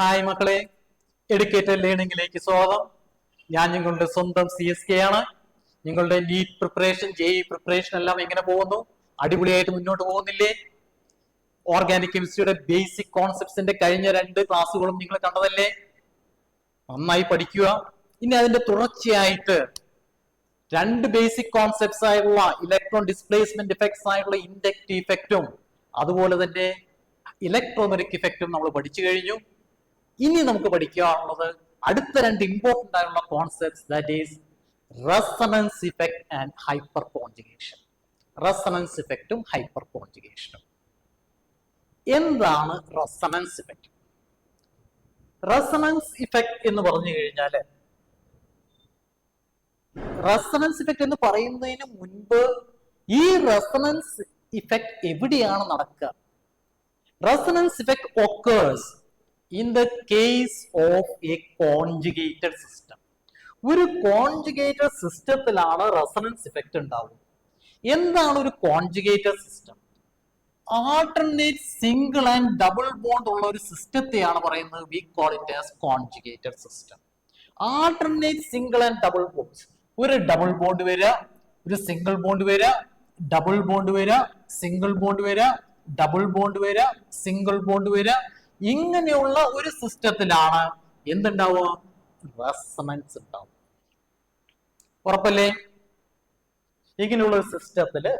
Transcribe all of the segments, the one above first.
Hi മക്കളെ, educated ലേണിംഗിലേക്ക് സ്വാഗതം. ഞാൻ നിങ്ങളുടെ സ്വന്തം CSK ആണ്. നിങ്ങളുടെ നീറ്റ് പ്രിപ്പറേഷൻ, JEE പ്രിപ്പറേഷൻ എല്ലാം എങ്ങനെ പോകുന്നു? അടിപൊളിയായിട്ട് മുന്നോട്ട് പോകുന്നില്ലേ? ഓർഗാനിക് കെമിസ്ട്രിയുടെ ബേസിക് കോൺസെപ്റ്റ്സിന്റെ കഴിഞ്ഞ 2 ക്ലാസ്സുകളും നിങ്ങൾ കണ്ടതല്ലേ? നന്നായി പഠിക്കുക. ഇനി അതിന്റെ തുടർച്ചയായിട്ട് 2 ബേസിക് കോൺസെപ്റ്റ്സ് ആയിട്ടുള്ള ഇലക്ട്രോൺ ഡിസ്പ്ലേസ്മെന്റ് ഇഫക്ട്സ് ആയിട്ടുള്ള ഇൻഡക്റ്റീവ് ഇഫക്റ്റും അതുപോലെ തന്നെ ഇലക്ട്രോമെറിക് ഇഫക്റ്റും നമ്മൾ പഠിച്ചു കഴിഞ്ഞു. ഇനി നമുക്ക് പഠിക്കാനുള്ളത് അടുത്ത 2 ഇമ്പോർട്ടന്റ് ആയിട്ടുള്ള concepts, that is resonance effect and hyperconjugation. Resonance ഇഫക്റ്റും ഹൈപ്പർ കോൺജുഗേഷനും. എന്താണ് റെസൊണൻസ് ഇഫക്റ്റ്? റെസൊണൻസ് ഇഫക്റ്റ് എന്ന് പറഞ്ഞു കഴിഞ്ഞാൽ, റെസൊണൻസ് ഇഫക്റ്റ് എന്ന് പറയുന്നതിന് മുൻപ് ഈ റെസൊണൻസ് ഇഫക്റ്റ് എവിടെയാണ് നടക്കുക? Resonance effect occurs in the case of a conjugated system. ഒരു കോൺജുഗേറ്റഡ് സിസ്റ്റത്തിലാണ് റെസൊണൻസ് ഇഫക്റ്റ് ഉണ്ടാവുക. എന്താണ് ഒരു conjugated system? Alternate single and double bond ഉള്ള ഒരു സിസ്റ്റത്തെയാണ് പറയുന്നത് we call it as conjugated system. Alternate single and double bonds, ഒരു double bond വരിക, ഒരു സിംഗിൾ ബോണ്ട് വരിക, ഡബിൾ ബോണ്ട് വരിക, സിംഗിൾ ബോണ്ട് വരിക, ഡബിൾ ബോണ്ട് വരിക, സിംഗിൾ ബോണ്ട് വരിക, ഇങ്ങനെയുള്ള ഒരു സിസ്റ്റത്തിലാണ് എന്തുണ്ടാവുക? റെസൊണൻസ് ഉണ്ടാവും. ഉറപ്പല്ലേ? ഇങ്ങനെയുള്ള ഒരു സിസ്റ്റത്തില്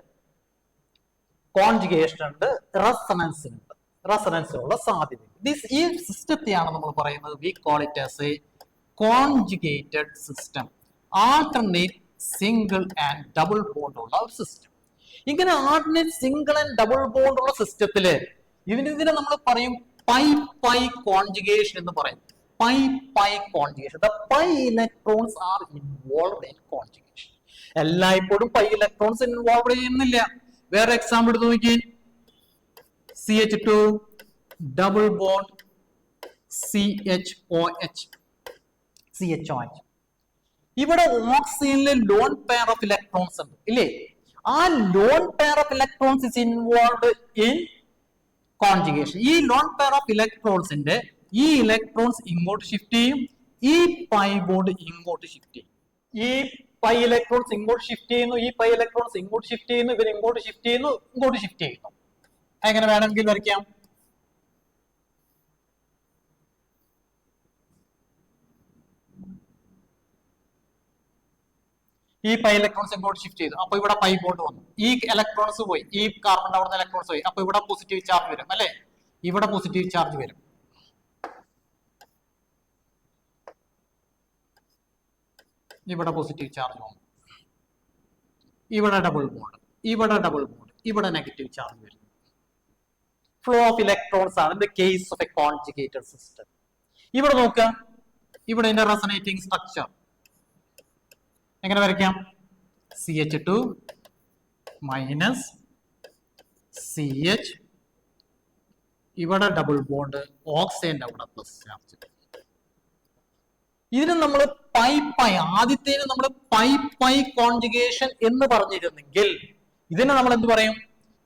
കോൺജുഗേഷൻ ഉണ്ട്, റെസൊണൻസ് ഉണ്ട്, റെസൊണൻസിനുള്ള സാധ്യത. ഈ സിസ്റ്റത്തെയാണ് നമ്മൾ പറയുന്നത് we call it as a conjugated system. Alternate single and double bond ഉള്ള ഒരു സിസ്റ്റം. ഇങ്ങനെ alternate single and double bond ഉള്ള സിസ്റ്റത്തില് ഇതിനെ നമ്മൾ പറയും പൈ കോൺജുഗേഷൻ എന്ന് പറയും. Pi conjugation. The pi electrons are involved in conjugation. എല്ലായ്പ്പോഴും പൈ ഇലക്ട്രോൺസ് ഇൻവോൾവ് ചെയ്യുന്നില്ല. വേറെ എക്സാമ്പിൾ എടുത്ത് നോക്കി. CH2 double bond CHOH. ഇവിടെ ഓക്സിജനിലെ ലോൺ പെയർ ഓഫ് ഇലക്ട്രോൺസ് ഉണ്ട് ഇല്ലേ? ആ lone pair of electrons is involve in conjugation. ഈ ലോൺ പെയർ ഓഫ് ഇലക്ട്രോൺസിന്റെ ഈ ഇലക്ട്രോൺസ് ഇങ്ങോട്ട് ഷിഫ്റ്റ് ചെയ്യും, ഈ പൈ ബോണ്ട് ഇങ്ങോട്ട് ഷിഫ്റ്റ് ചെയ്യും. ഈ പൈ ഇലക്ട്രോൺസ് ഇങ്ങോട്ട് ഷിഫ്റ്റ് ചെയ്യുന്നു, ഈ പൈ ഇലക്ട്രോൺസ് ഇങ്ങോട്ട് ഷിഫ്റ്റ് ചെയ്യുന്നു, ഇവർ ഇങ്ങോട്ട് ഷിഫ്റ്റ് ചെയ്യുന്നു, ഇങ്ങോട്ട് ഷിഫ്റ്റ് ചെയ്യുന്നു. എങ്ങനെ വേണമെങ്കിൽ വരയ്ക്കാം. ഈ പൈ ഇലക്ട്രോൺസ് ഇങ്ങോട്ട് ഷിഫ്റ്റ് ചെയ്തു, അപ്പൊ ഇവിടെ പൈ ബോണ്ട് വന്നു. ഈ ഇലക്ട്രോൺസ് പോയി, ഈ കാർബൺ അവിടുന്ന് ഇലക്ട്രോൺസ് പോയി, അപ്പൊ ഇവിടെ പോസിറ്റീവ് ചാർജ് വരും അല്ലെ? ഇവിടെ പോസിറ്റീവ് ചാർജ് വരും. ഇവിടെ പോസിറ്റീവ് ചാർജ് വന്നു, ഇവിടെ ഡബിൾ ബോണ്ട്, ഇവിടെ ഡബിൾ ബോണ്ട്, ഇവിടെ നെഗറ്റീവ് ചാർജ് വരും. ഫ്ലോ ഓഫ് ഇലക്ട്രോൺസ് ആണ് in the case of A conjugated system. ഇവിടെ നോക്കുക, ഇവിടെ ഇതിന്റെ റെസൊണേറ്റിംഗ് സ്ട്രക്ചർ എങ്ങനെ വരയ്ക്കാം? CH2 മൈനസ് CH, ഇവിടെ ഡബിൾ ബോണ്ട്, ഓക്സിജന്റെ അവിടെ പ്ലസ് ചാർജ്. ഇതിന് നമ്മൾ പൈ ആദ്യത്തേന് നമ്മൾ പൈ കോൺജുഗേഷൻ എന്ന് പറഞ്ഞിരുന്നെങ്കിൽ ഇതിനെ നമ്മൾ എന്ത് പറയും?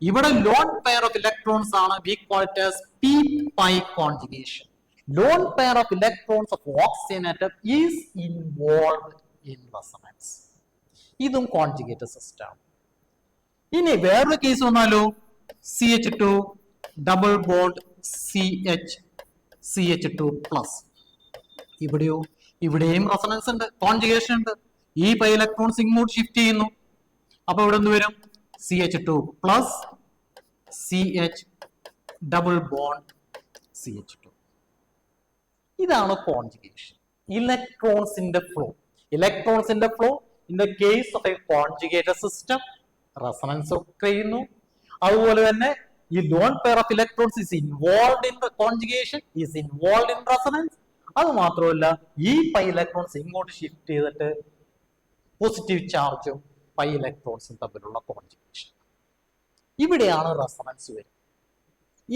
ഇവിടെ ലോൺ പെയർ ഓഫ് ഇലക്ട്രോൺസ് ആണ് we call it as p-pi conjugation. Loan pair of electrons of oxygen atom is involved in resonance. ഇതും കോൺജുഗേറ്റഡ് സിസ്റ്റം ആണ്. ഇനി വേറൊരു കേസ് വന്നാലോ, CH2 double bond CH2 plus. ഇവിടെയോ? ഇവിടെയും റെസൊണൻസ് ഉണ്ട്, കോൺജുഗേഷൻ ഉണ്ട്. ഈ പൈ ഇലക്ട്രോൺസ് ഇങ്ങോട്ട് ഷിഫ്റ്റ് ചെയ്യുന്നു, അപ്പൊ ഇവിടെ എന്ത് വരും? CH2 plus CH double bond CH2. ഇതാണ് കോൺജുഗേഷൻ. ഇലക്ട്രോൺസിന്റെ flow in the case of a conjugated system resonance ചെയ്യുന്നു. അതുപോലെ തന്നെ ഈ lone pair of electrons is involved in the conjugation, is involved in resonance. അത് മാത്രമല്ല, ഈ പൈ ഇലക്ട്രോൺസ് ഇങ്ങോട്ട് ഷിഫ്റ്റ് ചെയ്തിട്ട് പോസിറ്റീവ് ചാർജും പൈ ഇലക്ട്രോൺസും തമ്മിലുള്ള കോൺജുഗേഷൻ. ഇവിടെയാണ് റെസൊണൻസ് വരുന്നത്.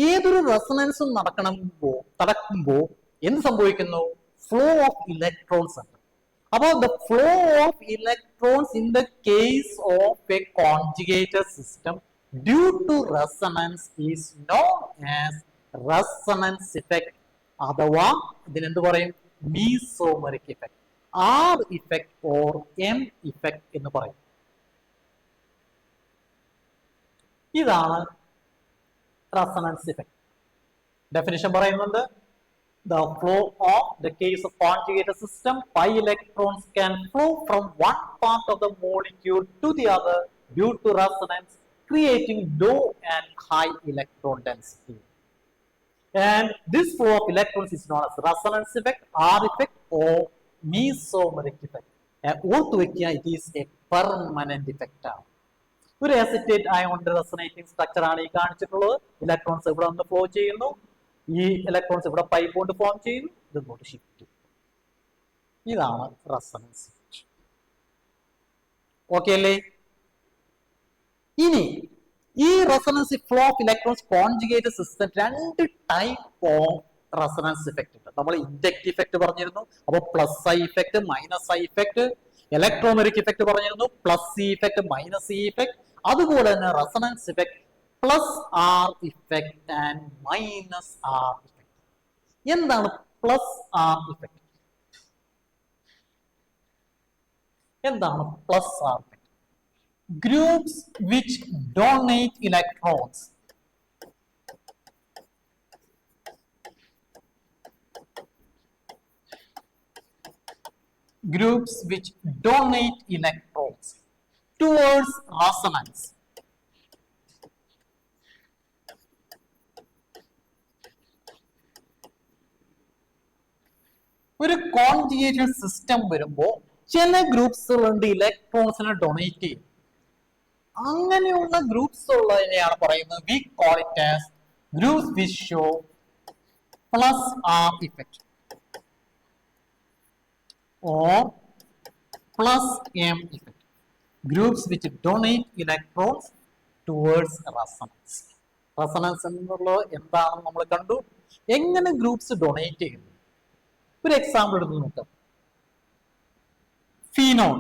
ഏതൊരു റെസൊണൻസും നടക്കുമ്പോൾ എന്ത് സംഭവിക്കുന്നു? ഫ്ലോ ഓഫ് ഇലക്ട്രോൺസ് ഉണ്ട്. അപ്പോൾ the flow of electrons in the case of a conjugated system due to resonance is known as resonance effect അഥവാ ഇതിനെന്ത് പറയും? Mesomeric effect, R effect or M effect എന്ന് പറയും. ഇതാണ് റെസൊണൻസ് ഇഫക്റ്റ്. ഡെഫിനിഷൻ പറയുന്നുണ്ട്, the flow of the case of conjugated system, pi electrons can flow from one part of the molecule to the other due to resonance, creating low and high electron density. And this flow of electrons is known as resonance effect, R effect, or mesomeric effect. ഓർത്തു വെക്കുക, it is a permanent effect ആണ്. ഒരു acetate അയോണിന്റെ റെസൊനേറ്റിംഗ് structure ആണ് ഈ കാണിച്ചിട്ടുള്ളത്. Electrons ഇവിടെ ഒന്ന് flow ചെയ്യുന്നു, ഈ ഇലക്ട്രോൺസ് ഇവിടെ പൈ ബോണ്ട് ഫോം ചെയ്യുന്നു, ഇതിങ്ങോട്ട് ഷിഫ്റ്റ് ചെയ്യും. ഇതാണ് റെസൊണൻസ്. ഓക്കെ അല്ലേ? ഇനി ഈ resonance flow of electrons conjugate system രണ്ട് ടൈപ്പ് ഓഫ് റെസൊണൻസ് ഇഫക്റ്റ് ഉണ്ട്. നമ്മൾ ഇൻഡക്റ്റീവ് ഇഫക്റ്റ് പറഞ്ഞിരുന്നു, അപ്പോൾ plus I effect, minus I effect. Electromeric effect പറഞ്ഞിരുന്നു, plus C effect, minus C effect. അതുപോലെ തന്നെ resonance effect plus R effect and minus R effect. എന്താണ് plus R effect? എന്താണ് plus R effect? Groups which donate electrons towards resonance ഒരു conjugated system വരുമ്പോൾ ചില ഗ്രൂപ്പ്സുകളുണ്ട് ഇലക്ട്രോൺസിനെ donate ചെയ്യും. അങ്ങനെയുള്ള ഗ്രൂപ്പ്സ് ഉള്ളതിനെയാണ് പറയുന്നത് we call it as groups which show plus R effect or plus M effect. Groups which donate electrons towards resonance. Resonance എന്നുള്ളത് എന്താണെന്ന് നമ്മൾ കണ്ടു. എങ്ങനെ ഗ്രൂപ്പ്സ് ഡൊണേറ്റ് ചെയ്യുന്നു? ഒരു എക്സാമ്പിൾ എടുത്ത് നോക്കാം. ഫീനോൾ,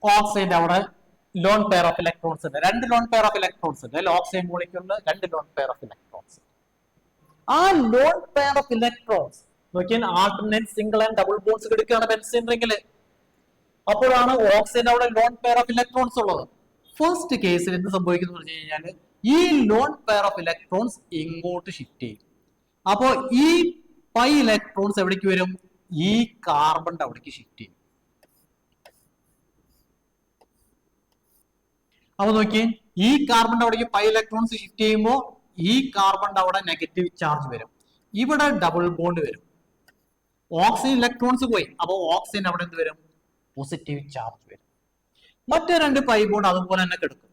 ഓക്സൈഡ് അവിടെ ലോൺ പെയർ ഓഫ് ഇലക്ട്രോൺസ് ഉണ്ട്, രണ്ട് ലോൺ പെയർ ഓഫ് ഇലക്ട്രോൺസ് ഉണ്ട്. ഓക്സൈഡ് മോളിക്യൂളിന് രണ്ട് ലോൺ പെയർ ഓഫ് ഇലക്ട്രോൺസ്. ആ ലോൺ പെയർ ഓഫ് ഇലക്ട്രോൺസ് നോക്കിയാൽ alternate single and double bones എടുക്കുകയാണ് ബെൻസീൻ റിംഗിൽ. അപ്പോഴാണ് ഓക്സൈഡ് അവിടെ ലോൺ പെയർ ഓഫ് ഇലക്ട്രോൺസ് ഉള്ളത്. ഫസ്റ്റ് കേസിൽ എന്ത് സംഭവിക്കുന്നു പറഞ്ഞു കഴിഞ്ഞാൽ ഈ ലോൺ പെയർ ഓഫ് ഇലക്ട്രോൺസ് ഇങ്ങോട്ട് ഷിഫ്റ്റ് ചെയ്യും. അപ്പോ ഈ പൈ ഇലക്ട്രോൺസ് എവിടേക്ക് വരും? ഈ കാർബണിന്റെ അവിടേക്ക് ഷിഫ്റ്റ് ചെയ്യും. അപ്പൊ നോക്കി, ഈ കാർബണിന്റെ അവിടേക്ക് പൈ ഇലക്ട്രോൺസ് ഷിഫ്റ്റ് ചെയ്യുമ്പോൾ ഈ കാർബണിന്റെ അവിടെ നെഗറ്റീവ് ചാർജ് വരും, ഇവിടെ ഡബിൾ ബോണ്ട് വരും. ഓക്സിജൻ ഇലക്ട്രോൺസ് പോയി, അപ്പൊ ഓക്സിജൻ അവിടെ എന്ത് വരും? പോസിറ്റീവ് ചാർജ് വരും. മറ്റേ രണ്ട് പൈ ബോണ്ട് അതുപോലെ തന്നെ കിടക്കും.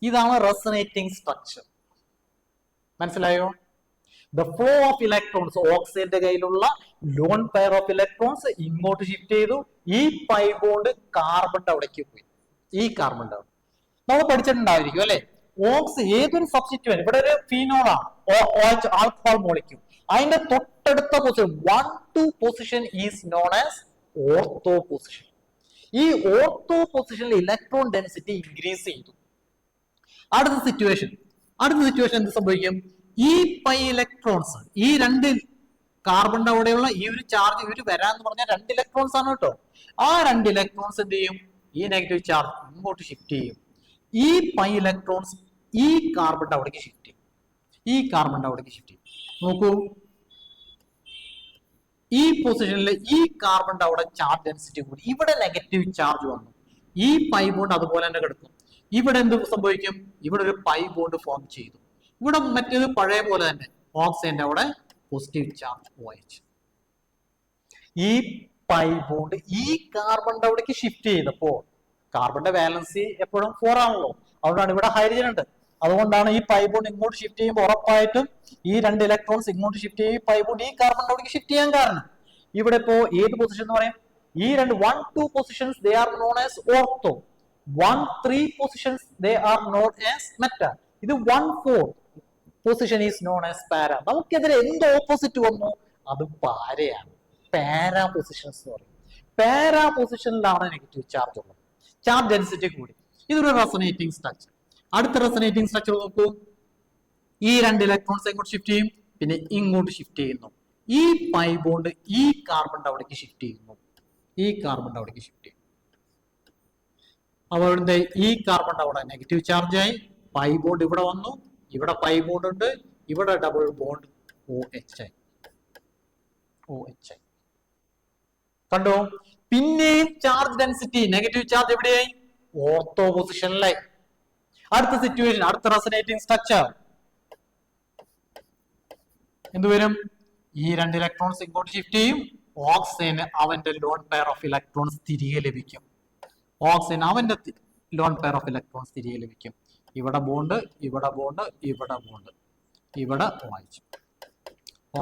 ഇതാണ് റെസൊനേറ്റിംഗ് സ്ട്രക്ചർ. മനസ്സിലായോ? ദ ഫ്ലോ ഓഫ് ഇലക്ട്രോൺസ്, ഓക്സൈഡിന്റെ കയ്യിലുള്ള ലോൺ പെയർ ഓഫ് ഇലക്ട്രോൺസ് ഇങ്ങോട്ട് ഷിഫ്റ്റ് ചെയ്തു, ഈ പൈ ബോണ്ട് കാർബണിന്റെ അവിടേക്ക് പോയി. ഈ കാർബണിന്റെ അവിടെ നമ്മൾ പഠിച്ചിട്ടുണ്ടായിരിക്കും അല്ലെ? ഏതൊരു സബ്സ്റ്റിറ്റ്യൂവന്റ്, ഇവിടെ ഒരു ഫീനോളാണ്, ആൽക്കഹോൾ മോളിക്യൂൾ, അതിന്റെ തൊട്ടടുത്ത position 1, 2 position is known as ortho position. ഈ ഓർത്തോ പൊസിഷനിൽ ഇലക്ട്രോൺ ഡെൻസിറ്റി ഇൻക്രീസ് ചെയ്തു. അടുത്ത സിറ്റുവേഷൻ എന്ത് സംഭവിക്കും? ഈ പൈ ഇലക്ട്രോൺസ്, ഈ രണ്ട് കാർബണിന്റെ അവിടെയുള്ള ഈ ഒരു ചാർജ് ഇവർ വരാന്ന് പറഞ്ഞാൽ രണ്ട് ഇലക്ട്രോൺസ് ആണ് കേട്ടോ. ആ രണ്ട് ഇലക്ട്രോൺസ് എന്ത് ചെയ്യും? ഈ നെഗറ്റീവ് ചാർജ് ഇങ്ങോട്ട് ഷിഫ്റ്റ് ചെയ്യും. ഈ പൈ ഇലക്ട്രോൺസ് ഈ കാർബണിന്റെ അവിടേക്ക് ഷിഫ്റ്റ് ചെയ്യും. നോക്കൂ, ഈ പൊസിഷനിൽ ഈ കാർബണിന്റെ അവിടെ ചാർജ് ഡെൻസിറ്റി കൂടി, ഇവിടെ നെഗറ്റീവ് ചാർജ് വന്നു. ഈ പൈ ബോണ്ട് അതുപോലെ തന്നെ കിടക്കും. ഇവിടെ എന്ത് സംഭവിക്കും? ഇവിടെ ഒരു പൈ ബോണ്ട് ഫോം ചെയ്തു. ഇവിടെ മറ്റേത് പഴയ പോലെ തന്നെ ഓക്സിജന്റെ അവിടെ പോസിറ്റീവ് ചാർജ് OH. ഈ പൈ ബോണ്ട് ഈ കാർബണിന്റെ അവിടേക്ക് ഷിഫ്റ്റ് ചെയ്തപ്പോ കാർബണിന്റെ വാലൻസി എപ്പോഴും 4 ആണല്ലോ, അതുകൊണ്ടാണ് ഇവിടെ ഹൈഡ്രജൻ ഉണ്ട്. അതുകൊണ്ടാണ് ഈ പൈ ബോണ്ട് ഇങ്ങോട്ട് ഷിഫ്റ്റ് ചെയ്യുമ്പോൾ ഉറപ്പായിട്ടും ഈ രണ്ട് ഇലക്ട്രോൺസ് ഇങ്ങോട്ട് ഷിഫ്റ്റ് ചെയ്യും, പൈ ബോണ്ട് ഈ കാർബണിന്റെ അവിടേക്ക് ഷിഫ്റ്റ് ചെയ്യാൻ കാരണം. ഇവിടെ ഇപ്പോ ഏത് പൊസിഷൻ എന്ന് പറയും? ഈ രണ്ട് 1, 2 positions they are known as ortho. 1, 3 positions they are known as meta. ഇത് 1, 4 പൊസിഷൻ ഈസ് നോൺ ആസ് പാര. നമുക്കെതിരെ എന്ത് ഓപ്പോസിറ്റ് വന്നു? അത് പാരയാണ്. പാരാ പൊസിഷൻസ് എന്ന് പറയും. പാരാ പൊസിഷനിലാണ് നെഗറ്റീവ് ചാർജ് ഉള്ളത്, ചാർജ് ഡെൻസിറ്റി കൂടി. ഇതൊരു റെസൊനേറ്റിംഗ് സ്ട്രക്ചർ. അടുത്ത റെസൊനേറ്റിംഗ് സ്ട്രക്ചർ നോക്കൂ. ഈ രണ്ട് ഇലക്ട്രോൺസ് എങ്ങോട്ട് ഷിഫ്റ്റ് ചെയ്യും, പിന്നെ ഇങ്ങോട്ട് ഷിഫ്റ്റ് ചെയ്യുന്നു. ഈ പൈ ബോണ്ട് ഈ കാർബണിന്റെ അവിടേക്ക് ഷിഫ്റ്റ് ചെയ്യുന്നു, ഈ കാർബണിന്റെ അവിടേക്ക് ഷിഫ്റ്റ് ചെയ്യും. അപ്പോൾ ഈ കാർബണിന്റെ അവിടെ നെഗറ്റീവ് ചാർജ് ആയി, പൈ ബോണ്ട് ഇവിടെ വന്നു, ഇവിടെ പൈ ബോണ്ട് ഉണ്ട്, ഇവിടെ ഡബിൾ ബോണ്ട് OH ആയി. OH ആയി കണ്ടോ. പിന്നെയും ചാർജ് ഡെൻസിറ്റി നെഗറ്റീവ് ചാർജ് എവിടെയായി, ഓർത്തോ പൊസിഷനിലായി. അടുത്ത സിറ്റുവേഷൻ, അടുത്ത റെസൊനേറ്റിംഗ് സ്ട്രക്ചർ എന്തുവരും, ഈ രണ്ട് ഇലക്ട്രോൺസ് ഇങ്ങോട്ട് ഷിഫ്റ്റ് ചെയ്യും. ഓക്സിജന് അവന്റെ ലോൺ പെയർ ഓഫ് ഇലക്ട്രോൺസ് തിരികെ ലഭിക്കും. ഓക്സിജൻ അവന്റെ ലോൺ പെയർ ഓഫ് ഇലക്ട്രോൺസ് തിരികെ ലഭിക്കും. ഇവിടെ ബോണ്ട്, ഇവിടെ ബോണ്ട്, ഇവിടെ ബോണ്ട്, ഇവിടെ വായിച്ചു.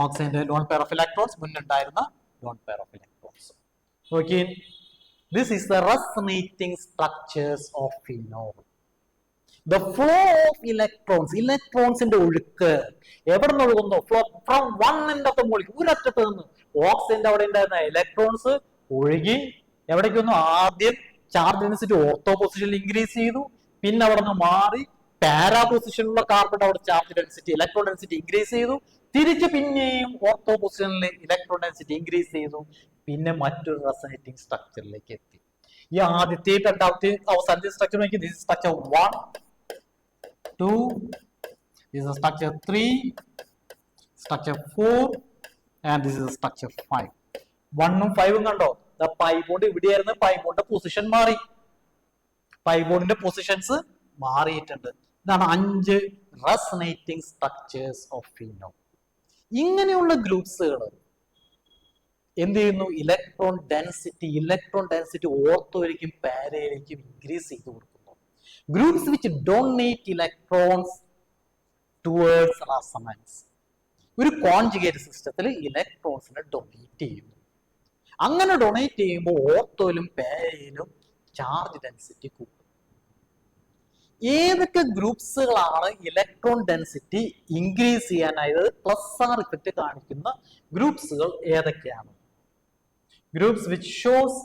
ഓക്സിജന്റെ ലോൺ പെയർ ഓഫ് ഇലക്ട്രോൺസ് മുന്നുണ്ടായിരുന്ന lone pair of electrons. Okay, this is the resonating structures of phenol. The flow of electrons, ഇലക്ട്രോൺസിന്റെ ഒഴുക്ക് എവിടെ നിന്ന് ഒഴുകുന്നു, flow from one end of the molecule, ഒരു അറ്റത്ത് നിന്ന് ഓക്സിജന്റെ അവിടെ ഉണ്ടായിരുന്ന ഇലക്ട്രോൺസ് ഒഴുകി എവിടേക്ക് വന്നു, ആദ്യം ചാർജ് ഡെൻസിറ്റി ഓർത്തോ പൊസിഷനിൽ ഇൻക്രീസ് ചെയ്തു, പിന്നെ അവിടെ നിന്ന് മാറി പാരാ പൊസിഷനിലുള്ള കാർബൺ അവിടെ charge density electron density increase ചെയ്തു, തിരിച്ച് പിന്നെയും ഓർത്തോ പൊസിഷനിൽ ഇലക്ട്രോൺ ഡെൻസിറ്റി ഇൻക്രീസ് ചെയ്തു, പിന്നെ മറ്റൊരു റെസൊനേറ്റിംഗ് സ്ട്രക്ചറിലേക്ക് എത്തി. ഈ ആദ്യത്തെ രണ്ടാമത്തെ അവസാനത്തെ സ്ട്രക്ചർ നോക്കി, this structure 1 2, this is structure 3, structure 4, and this is structure 5. 1 ഉം 5 ഉം കണ്ടോ, പൈ ബോണ്ട് ഇവിടെയായിരുന്നു, പൈ ബോണ്ട് പൊസിഷൻ മാറി, പൈ ബോണ്ടിന്റെ പൊസിഷൻസ് മാറിയിട്ടുണ്ട്. ഇതാണ് 5 റെസൊനേറ്റിംഗ് സ്ട്രക്ചേഴ്സ് ഓഫ് ഫീനോൾ. ഇങ്ങനെയുള്ള ഗ്രൂപ്പ്സുകൾ എന്ത് ചെയ്യുന്നു, ഇലക്ട്രോൺ ഡെൻസിറ്റി ഓർത്തോയിലേക്കും പാരയിലേക്കും ഇൻക്രീസ് ചെയ്ത് കൊടുക്കുന്നു. Groups which donate electrons towards resonance, ഒരു കോൺജുഗേറ്റ് സിസ്റ്റത്തിൽ ഇലക്ട്രോൺസിനെ ഡൊണേറ്റ് ചെയ്യുന്നു. അങ്ങനെ ഡൊണേറ്റ് ചെയ്യുമ്പോൾ ഓർത്തോയിലും പാരയിലും ചാർജ് ഡെൻസിറ്റി കൂടും. ഏതൊക്കെ ഗ്രൂപ്പ്സുകളാണ് ഇലക്ട്രോൺ ഡെൻസിറ്റി ഇൻക്രീസ് ചെയ്യാനായത് പ്ലസ് ആർ ഇഫക്റ്റ് കാണിക്കുന്ന ഗ്രൂപ്പ്സുകൾ ഏതൊക്കെയാണ്? Groups which shows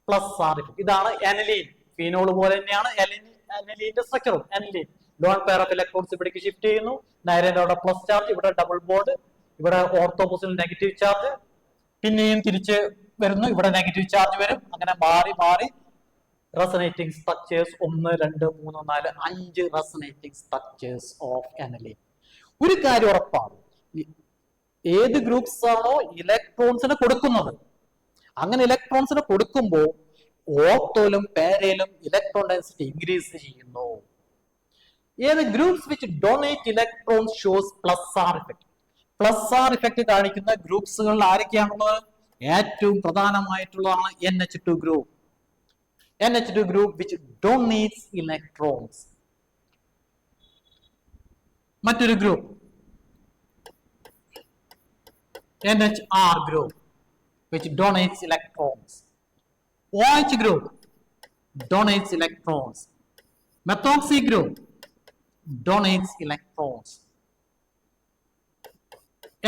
plus R effect. ഇതാണ് അനിലീൻ, ഫീനോൾ പോലെ തന്നെയാണ് അനിലീന്റെ സ്ട്രക്ചറും. Aniline lone pair of electrons ഇവിടേക്ക് ഷിഫ്റ്റ് ചെയ്യുന്നു, നൈട്രജന്റെ അവിടെ പ്ലസ് ചാർജ്, ഇവിടെ ഡബിൾ ബോണ്ട്, ഇവിടെ ഓർത്തോ പൊസിഷനിൽ നെഗറ്റീവ് ചാർജ്, പിന്നെയും തിരിച്ച് വരുന്നു, ഇവിടെ നെഗറ്റീവ് ചാർജ് വരും. അങ്ങനെ മാറി മാറി റെസൊനേറ്റിംഗ് structures 1 2 3 4 5 resonating structures of aniline. ഒരു കാര്യം ഉറപ്പാണ്, ഏത് ഗ്രൂപ്പ്സ് ആണോ ഇലക്ട്രോൺസിന് കൊടുക്കുന്നത്, അങ്ങനെ ഇലക്ട്രോൺസിന് കൊടുക്കുമ്പോൾ ഓർത്തോയിലും പാരയിലും ഇലക്ട്രോൺ ഡെൻസിറ്റി ഇൻക്രീസ് ചെയ്യുന്നു. ഏത് groups which donate electrons shows plus R effect. Plus R effect കാണിക്കുന്ന ഗ്രൂപ്പ്സുകളിൽ ആരൊക്കെയാണുള്ളത്? ഏറ്റവും പ്രധാനമായിട്ടുള്ളതാണ് NH2 group. NH2 group which donates electrons. മറ്റൊരു group NHR group which donates electrons. OH group donates electrons. Methoxy group donates electrons.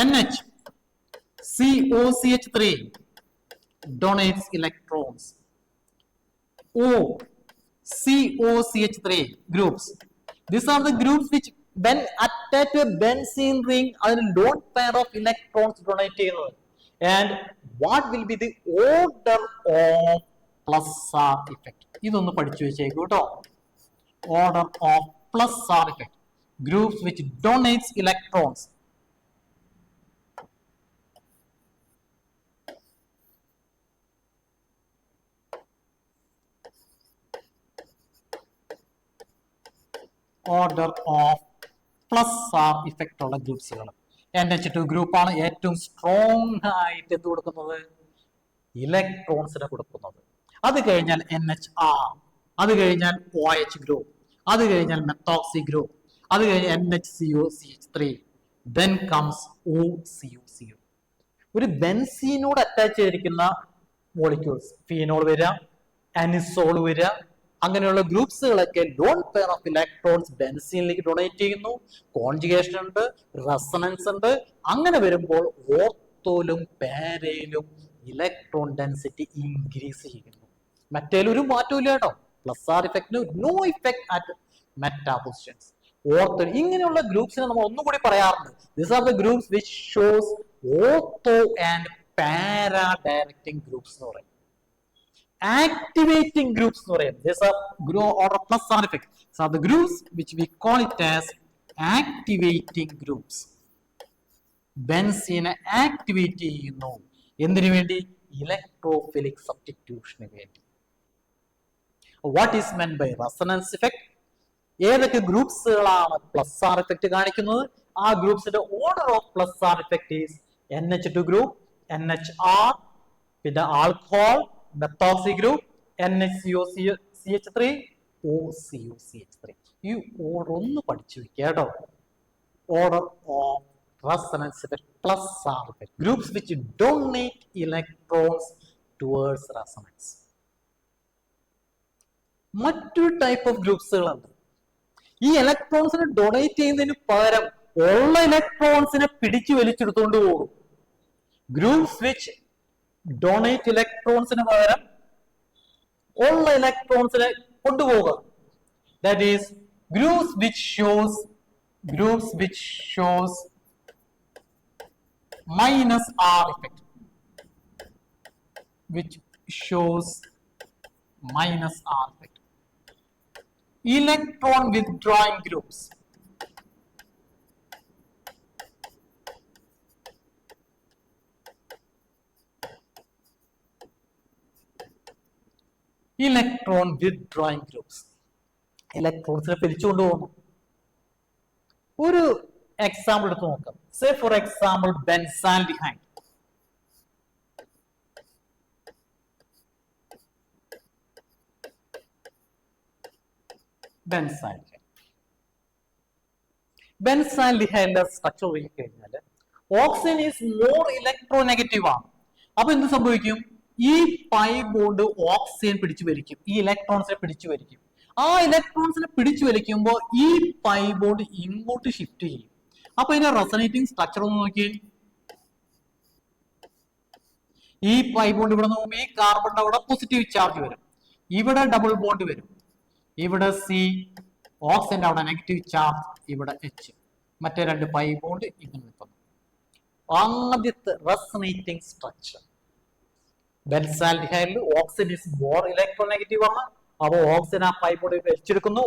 NH COCH3 donates electrons. O COCH3 groups. These are the groups which when attached to a benzene ring are a lone pair of electrons donated. And what will be the order of plus R effect? ഇതൊന്ന് പഠിച്ചു വെച്ചേക്കൂ കേട്ടോ. Order of plus R effect. Groups which donates electrons. Order of plus R effect ഉള്ള ഗ്രൂപ്പ്സുകൾ. NH2 ഗ്രൂപ്പാണ് ഏറ്റവും strong ആയിട്ട് എന്ത് കൊടുക്കുന്നത്? ഇലക്ട്രോൺസിനെ കൊടുക്കുന്നത്. അത് കഴിഞ്ഞാൽ NHR, അത് കഴിഞ്ഞാൽ OH ഗ്രൂപ്പ്, അത് കഴിഞ്ഞാൽ മെത്തോക്സി ഗ്രൂപ്പ്, അത് കഴിഞ്ഞാൽ NHCOCH3, then comes OCO. ഒരു ബെൻസീനോട് അറ്റാച്ച് ചെയ്തിരിക്കുന്ന മോളിക്യൂൾസ്, ഫീനോൾ വരിക, അനിസോൾ വരിക, അങ്ങനെയുള്ള ഗ്രൂപ്പ്സുകളൊക്കെ ലോൺ പെയർ ഓഫ് ഇലക്ട്രോൺസ് ബെൻസീനിലേക്ക് ഡൊണേറ്റ് ചെയ്യുന്നു. കോൺജുഗേഷൻ ഉണ്ട്, റെസൊണൻസ് ഉണ്ട്. അങ്ങനെ വരുമ്പോൾ ഓർത്തോയിലും പാരയിലും ഇലക്ട്രോൺ ഡെൻസിറ്റി ഇൻക്രീസ് ചെയ്യുന്നു. മറ്റേലും ഒരു മാറ്റവും ഇല്ല കേട്ടോ. Plus R effect, no effect at meta positions. Ortho, ഇങ്ങനെയുള്ള ഗ്രൂപ്പ്സിനെ നമ്മൾ ഒന്നുകൂടി പറയാറുണ്ട്. These are the groups which shows ortho and para directing groups എന്ന് പറയും. Activating groups എന്ന് പറയും. These are group order plus R effect. So are the groups which we call it as activating groups. ബെൻസീനെ activate ചെയ്യുന്നു. എന്തിനു വേണ്ടി? Electrophilic സബ്സ്റ്റിറ്റ്യൂഷന് വേണ്ടി. What is meant by resonance effect? ഏതൊക്കെ ഗ്രൂപ്പ്സുകളാണ് പ്ലസ് ആർ ഇഫക്റ്റ് കാണിക്കുന്നത്? ആ ഗ്രൂപ്പ്സിന്റെ order of plus R effect is NH2 group, NHR, പിന്നെ alcohol, methoxy group, NHCOCH3, OCOCH3. ഈ ഓർഡർ ഒന്ന് പഠിച്ചു വെക്കുക കേട്ടോ. Order of resonance effect plus R effect. Groups which donate electrons towards resonance. മറ്റൊരു ടൈപ്പ് ഓഫ് ഗ്രൂപ്പ്സുകളുണ്ട്. ഈ ഇലക്ട്രോൺസിനെ ഡൊണേറ്റ് ചെയ്യുന്നതിന് പകരം ഉള്ള ഇലക്ട്രോൺസിനെ പിടിച്ചു വലിച്ചെടുത്തുകൊണ്ട് പോകും. ഗ്രൂപ്പ്സ് വിച്ച് ഡൊണേറ്റ് ഇലക്ട്രോൺസിന് പകരം ഉള്ള ഇലക്ട്രോൺസിനെ കൊണ്ടുപോകുക. That is groups which shows minus R effect, which shows minus R effect. Electron withdrawing groups. Electron withdrawing groups. Electrons പിരിച്ചുകൊണ്ട് പോകുന്നു. ഒരു എക്സാമ്പിൾ എടുത്ത് നോക്കാം. Say for example benzaldehyde. ബെൻസാൽഡിഹൈഡിന്റെ സ്ട്രക്ചർ കഴിഞ്ഞാൽ ഓക്സിജൻ ഈസ് മോർ ഇലക്ട്രോനെഗറ്റീവ് ആണ്. അപ്പൊ എന്ത് സംഭവിക്കും? ഈ പൈ ബോണ്ട് ഓക്സിജൻ പിടിച്ചു വലിക്കും, ഈ ഇലക്ട്രോൺസിനെ പിടിച്ചു വലിക്കും. ആ ഇലക്ട്രോൺസിനെ പിടിച്ചു വലിക്കുമ്പോൾ ഈ പൈ ബോണ്ട് ഇങ്ങോട്ട് ഷിഫ്റ്റ് ചെയ്യും. അപ്പൊ ഇതിന്റെ റെസൊനേറ്റിംഗ് സ്ട്രക്ചർ ഒന്ന് നോക്കി. ഈ പൈ ബോണ്ട് ഇവിടെ നോക്കുമ്പോൾ ഈ കാർബണിന്റെ അവിടെ പോസിറ്റീവ് ചാർജ് വരും, ഇവിടെ ഡബിൾ ബോണ്ട് വരും, ഇവിടെ സി, ഓക്സിജന്റെ അവിടെ നെഗറ്റീവ് ചാർജ്, ഇവിടെ എച്ച്, മറ്റേ രണ്ട് പൈ ബോണ്ട് ഇങ്ങനെ നിൽക്കുന്നു. ആദ്യത്തെ റെസൊനേറ്റിംഗ് സ്ട്രക്ചർ ബെൻസാൽഡിഹൈഡിൽ ഓക്സിജൻ ഈസ് മോർ ഇലക്ട്രോനെഗറ്റീവ് ആണ്. അപ്പൊ ഓക്സിജൻ ആ പൈ ബോണ്ട് വലിച്ചെടുക്കുന്നു,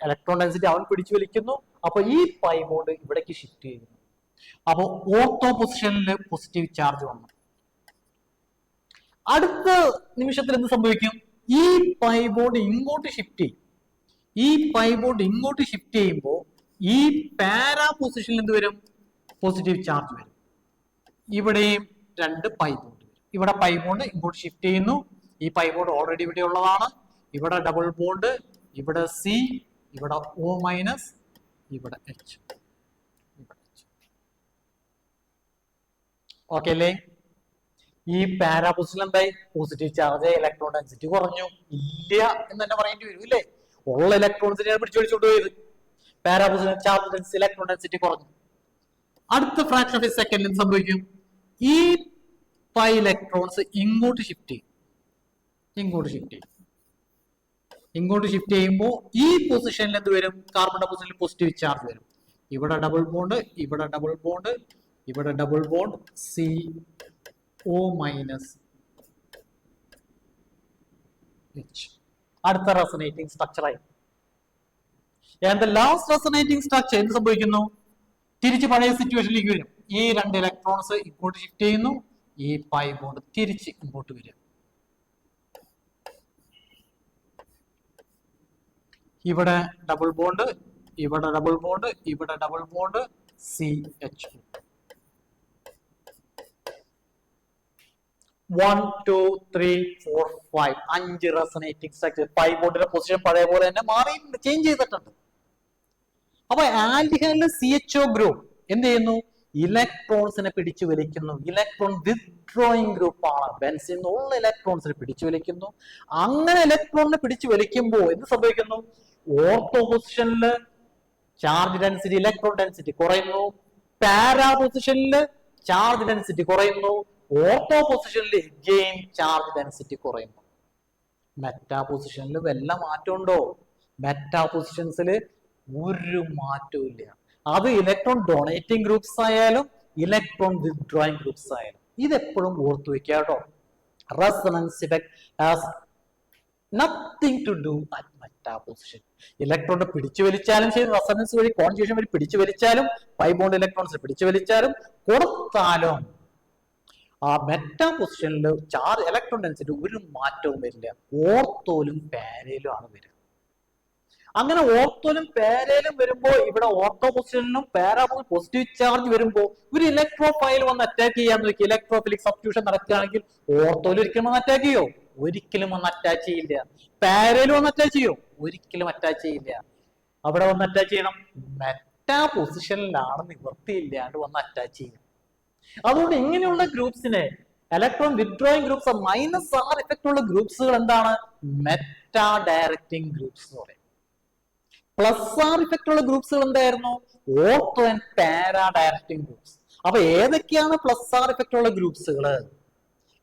ഇലക്ട്രോൺ ഡെൻസിറ്റി അവൻ പിടിച്ചു വലിക്കുന്നു. അപ്പൊ ഈ പൈ ബോണ്ട് ഇവിടേക്ക് ഷിഫ്റ്റ് ചെയ്യുന്നു. അപ്പൊ ഓർത്തോ പൊസിഷനിൽ പോസിറ്റീവ് ചാർജ് വന്നു. അടുത്ത നിമിഷത്തിൽ എന്ത് സംഭവിക്കും? ഈ പൈ ബോണ്ട് ഇങ്ങോട്ട് ഷിഫ്റ്റ് ചെയ്യും. ഈ പൈ ബോണ്ട് ഇങ്ങോട്ട് ഷിഫ്റ്റ് ചെയ്യുമ്പോൾ ഈ പാരാ പൊസിഷനിൽ എന്ത് വരും? പോസിറ്റീവ് ചാർജ് വരും. ഇവിടെയും രണ്ട് പൈ ബോണ്ട് വരും. ഇവിടെ പൈ ബോണ്ട് ഇങ്ങോട്ട് ഷിഫ്റ്റ് ചെയ്യുന്നു. ഈ പൈ ബോണ്ട് ഓൾറെഡി ഇവിടെ ഉള്ളതാണ്. ഇവിടെ ഡബിൾ ബോണ്ട്, ഇവിടെ സി, ഇവിടെ O മൈനസ്, ഇവിടെ H. ഓക്കെ അല്ലേ? ഈ പാരാ പൊസിഷൻ എന്തായി? പോസിറ്റീവ് ചാർജ്, ഇലക്ട്രോൺ ഡെൻസിറ്റി കുറഞ്ഞു. ഇല്ല എന്ന് തന്നെ പറയേണ്ടി വരും ഇല്ലേ? ഉള്ള ഇലക്ട്രോൺസിനെയാണ് പിടിച്ചു പിടിച്ചോണ്ട് പോയത്. Para position charge density, electron density കുറഞ്ഞു. അടുത്ത ഫ്രാക്ഷൻ ഓഫ് എ സെക്കൻഡ് എന്ത് സംഭവിക്കും? ഈ പൈ ഇലക്ട്രോൺസ് ഇങ്ങോട്ട് ഷിഫ്റ്റ് ചെയ്യും. ഇങ്ങോട്ട് ഷിഫ്റ്റ് ചെയ്യുമ്പോൾ ഈ പൊസിഷനിൽ എന്ത് വരും? കാർബണിന്റെ പൊസിഷനിൽ പോസിറ്റീവ് ചാർജ് വരും. ഇവിടെ ഡബിൾ ബോണ്ട്, ഇവിടെ ഡബിൾ ബോണ്ട്, ഇവിടെ double bond, C, O minus, H. അടുത്ത റെസൊനേറ്റിംഗ് സ്ട്രക്ചർ ആയി. ലാസ്റ്റ് റെസൊനേറ്റിംഗ് സ്ട്രക്ചർ എന്ത് സംഭവിക്കുന്നു? തിരിച്ച് പഴയ സിറ്റുവേഷനിലേക്ക് വരും. ഈ രണ്ട് ഇലക്ട്രോൺസ് ഇങ്ങോട്ട് ഷിഫ്റ്റ് ചെയ്യുന്നു, ഈ പൈ ബോണ്ട് തിരിച്ച് ഇങ്ങോട്ട് വരും. ഇവിടെ ഡബിൾ ബോണ്ട്, ഇവിടെ ഡബിൾ ബോണ്ട്, ഇവിടെ double bond, CH. 1 2 3 4 5 5 resonating structure. Pi ബോണ്ടിന്റെ പൊസിഷൻ പഴയ പോലെ തന്നെ മാറി, ചേഞ്ച് ചെയ്തിട്ടുണ്ട്. അപ്പൊ ആൽഡിഹൈഡിലെ CHO ഗ്രൂപ്പ് എന്ത് ചെയ്യുന്നു? ഇലക്ട്രോൺസിനെ പിടിച്ചു വലിക്കുന്നു. ഇലക്ട്രോൺ വിത്ഡ്രോയിങ് ഗ്രൂപ്പ് ആണ്. ബെൻസീൻ ഉള്ള ഇലക്ട്രോൺസിനെ പിടിച്ചു വലിക്കുന്നു. അങ്ങനെ ഇലക്ട്രോണിനെ പിടിച്ചു വലിക്കുമ്പോൾ എന്ത് സംഭവിക്കുന്നു? ഓർത്തോ പൊസിഷനില് ചാർജ് ഡെൻസിറ്റി, ഇലക്ട്രോൺ ഡെൻസിറ്റി കുറയുന്നു. പാരാ പൊസിഷനില് ചാർജ് ഡെൻസിറ്റി കുറയുന്നു. ഓർത്തോ പൊസിഷനിൽ എഗെയിൻ ചാർജ് ഡെൻസിറ്റി കുറയുന്നു. മെറ്റാ പൊസിഷനിൽ വല്ല മാറ്റം ഉണ്ടോ? മെറ്റാ പൊസിഷൻസിൽ ഒരു മാറ്റവും ഇല്ല. അത് ഇലക്ട്രോൺ ഡൊണേറ്റിംഗ് ഗ്രൂപ്പ്സ് ആയാലും ഇലക്ട്രോൺ വിത്ഡ്രോയിങ് ഗ്രൂപ്പ്സ് ആയാലും. ഇതെപ്പോഴും ഓർത്തു വെക്കുക കേട്ടോ. Resonance effect has nothing to do at meta position. ഇലക്ട്രോണിനെ പിടിച്ചു വലിച്ചാലും ശരി, റെസൊണൻസ് വഴി കോൺജുഗേഷൻ വഴി പിടിച്ചു വലിച്ചാലും, പൈ ബോണ്ട് ഇലക്ട്രോൺസ് പിടിച്ചു വലിച്ചാലും കൊടുത്താലും ആ മെറ്റാ പൊസിഷനിൽ ചാർജ് ഇലക്ട്രോൺ ഡെൻസിറ്റി ഒരു മാറ്റവും വരില്ല. ഓർത്തോലും പാരയിലും ആണ് വരിക. അങ്ങനെ ഓർത്തോലും പാരയിലും വരുമ്പോൾ ഇവിടെ ഓർത്തോ പൊസിഷനിലും പാരാ പോസിറ്റീവ് ചാർജ് വരുമ്പോൾ ഒരു ഇലക്ട്രോഫൈൽ വന്ന് അറ്റാക്ക് ചെയ്യാന്ന് നോക്കി, ഇലക്ട്രോഫിലിക് സബ്സ്റ്റിറ്റ്യൂഷൻ നടക്കുകയാണെങ്കിൽ ഓർത്തോയിൽ ഒരിക്കലും വന്ന് അറ്റാക്ക് ചെയ്യോ? ഒരിക്കലും വന്ന് അറ്റാച്ച് ചെയ്യില്ല. പാരയിൽ വന്ന് അറ്റാച്ച് ചെയ്യോ? ഒരിക്കലും അറ്റാച്ച് ചെയ്യില്ല. അവിടെ വന്ന് അറ്റാച്ച് ചെയ്യണം മെറ്റാ പൊസിഷനിലാണ്, നിവൃത്തിയില്ലാണ്ട് വന്ന് അറ്റാച്ച് ചെയ്യണം. അതുകൊണ്ട് ഇങ്ങനെയുള്ള ഗ്രൂപ്പ്സിനെ electron withdrawing groups minus R effect ഉള്ള ഗ്രൂപ്പ്സുകൾ എന്താണ്? മെറ്റാ ഡയറക്റ്റിംഗ് ഗ്രൂപ്പ്സ് എന്ന് പറയും. പ്ലസ് ആർ ഇഫക്റ്റ് ഉള്ള ഗ്രൂപ്പ്സുകൾ എന്തായിരുന്നു? Ortho and para directing groups. അപ്പൊ ഏതൊക്കെയാണ് പ്ലസ് ആർ ഇഫക്റ്റ് ഉള്ള ഗ്രൂപ്പ്സുകൾ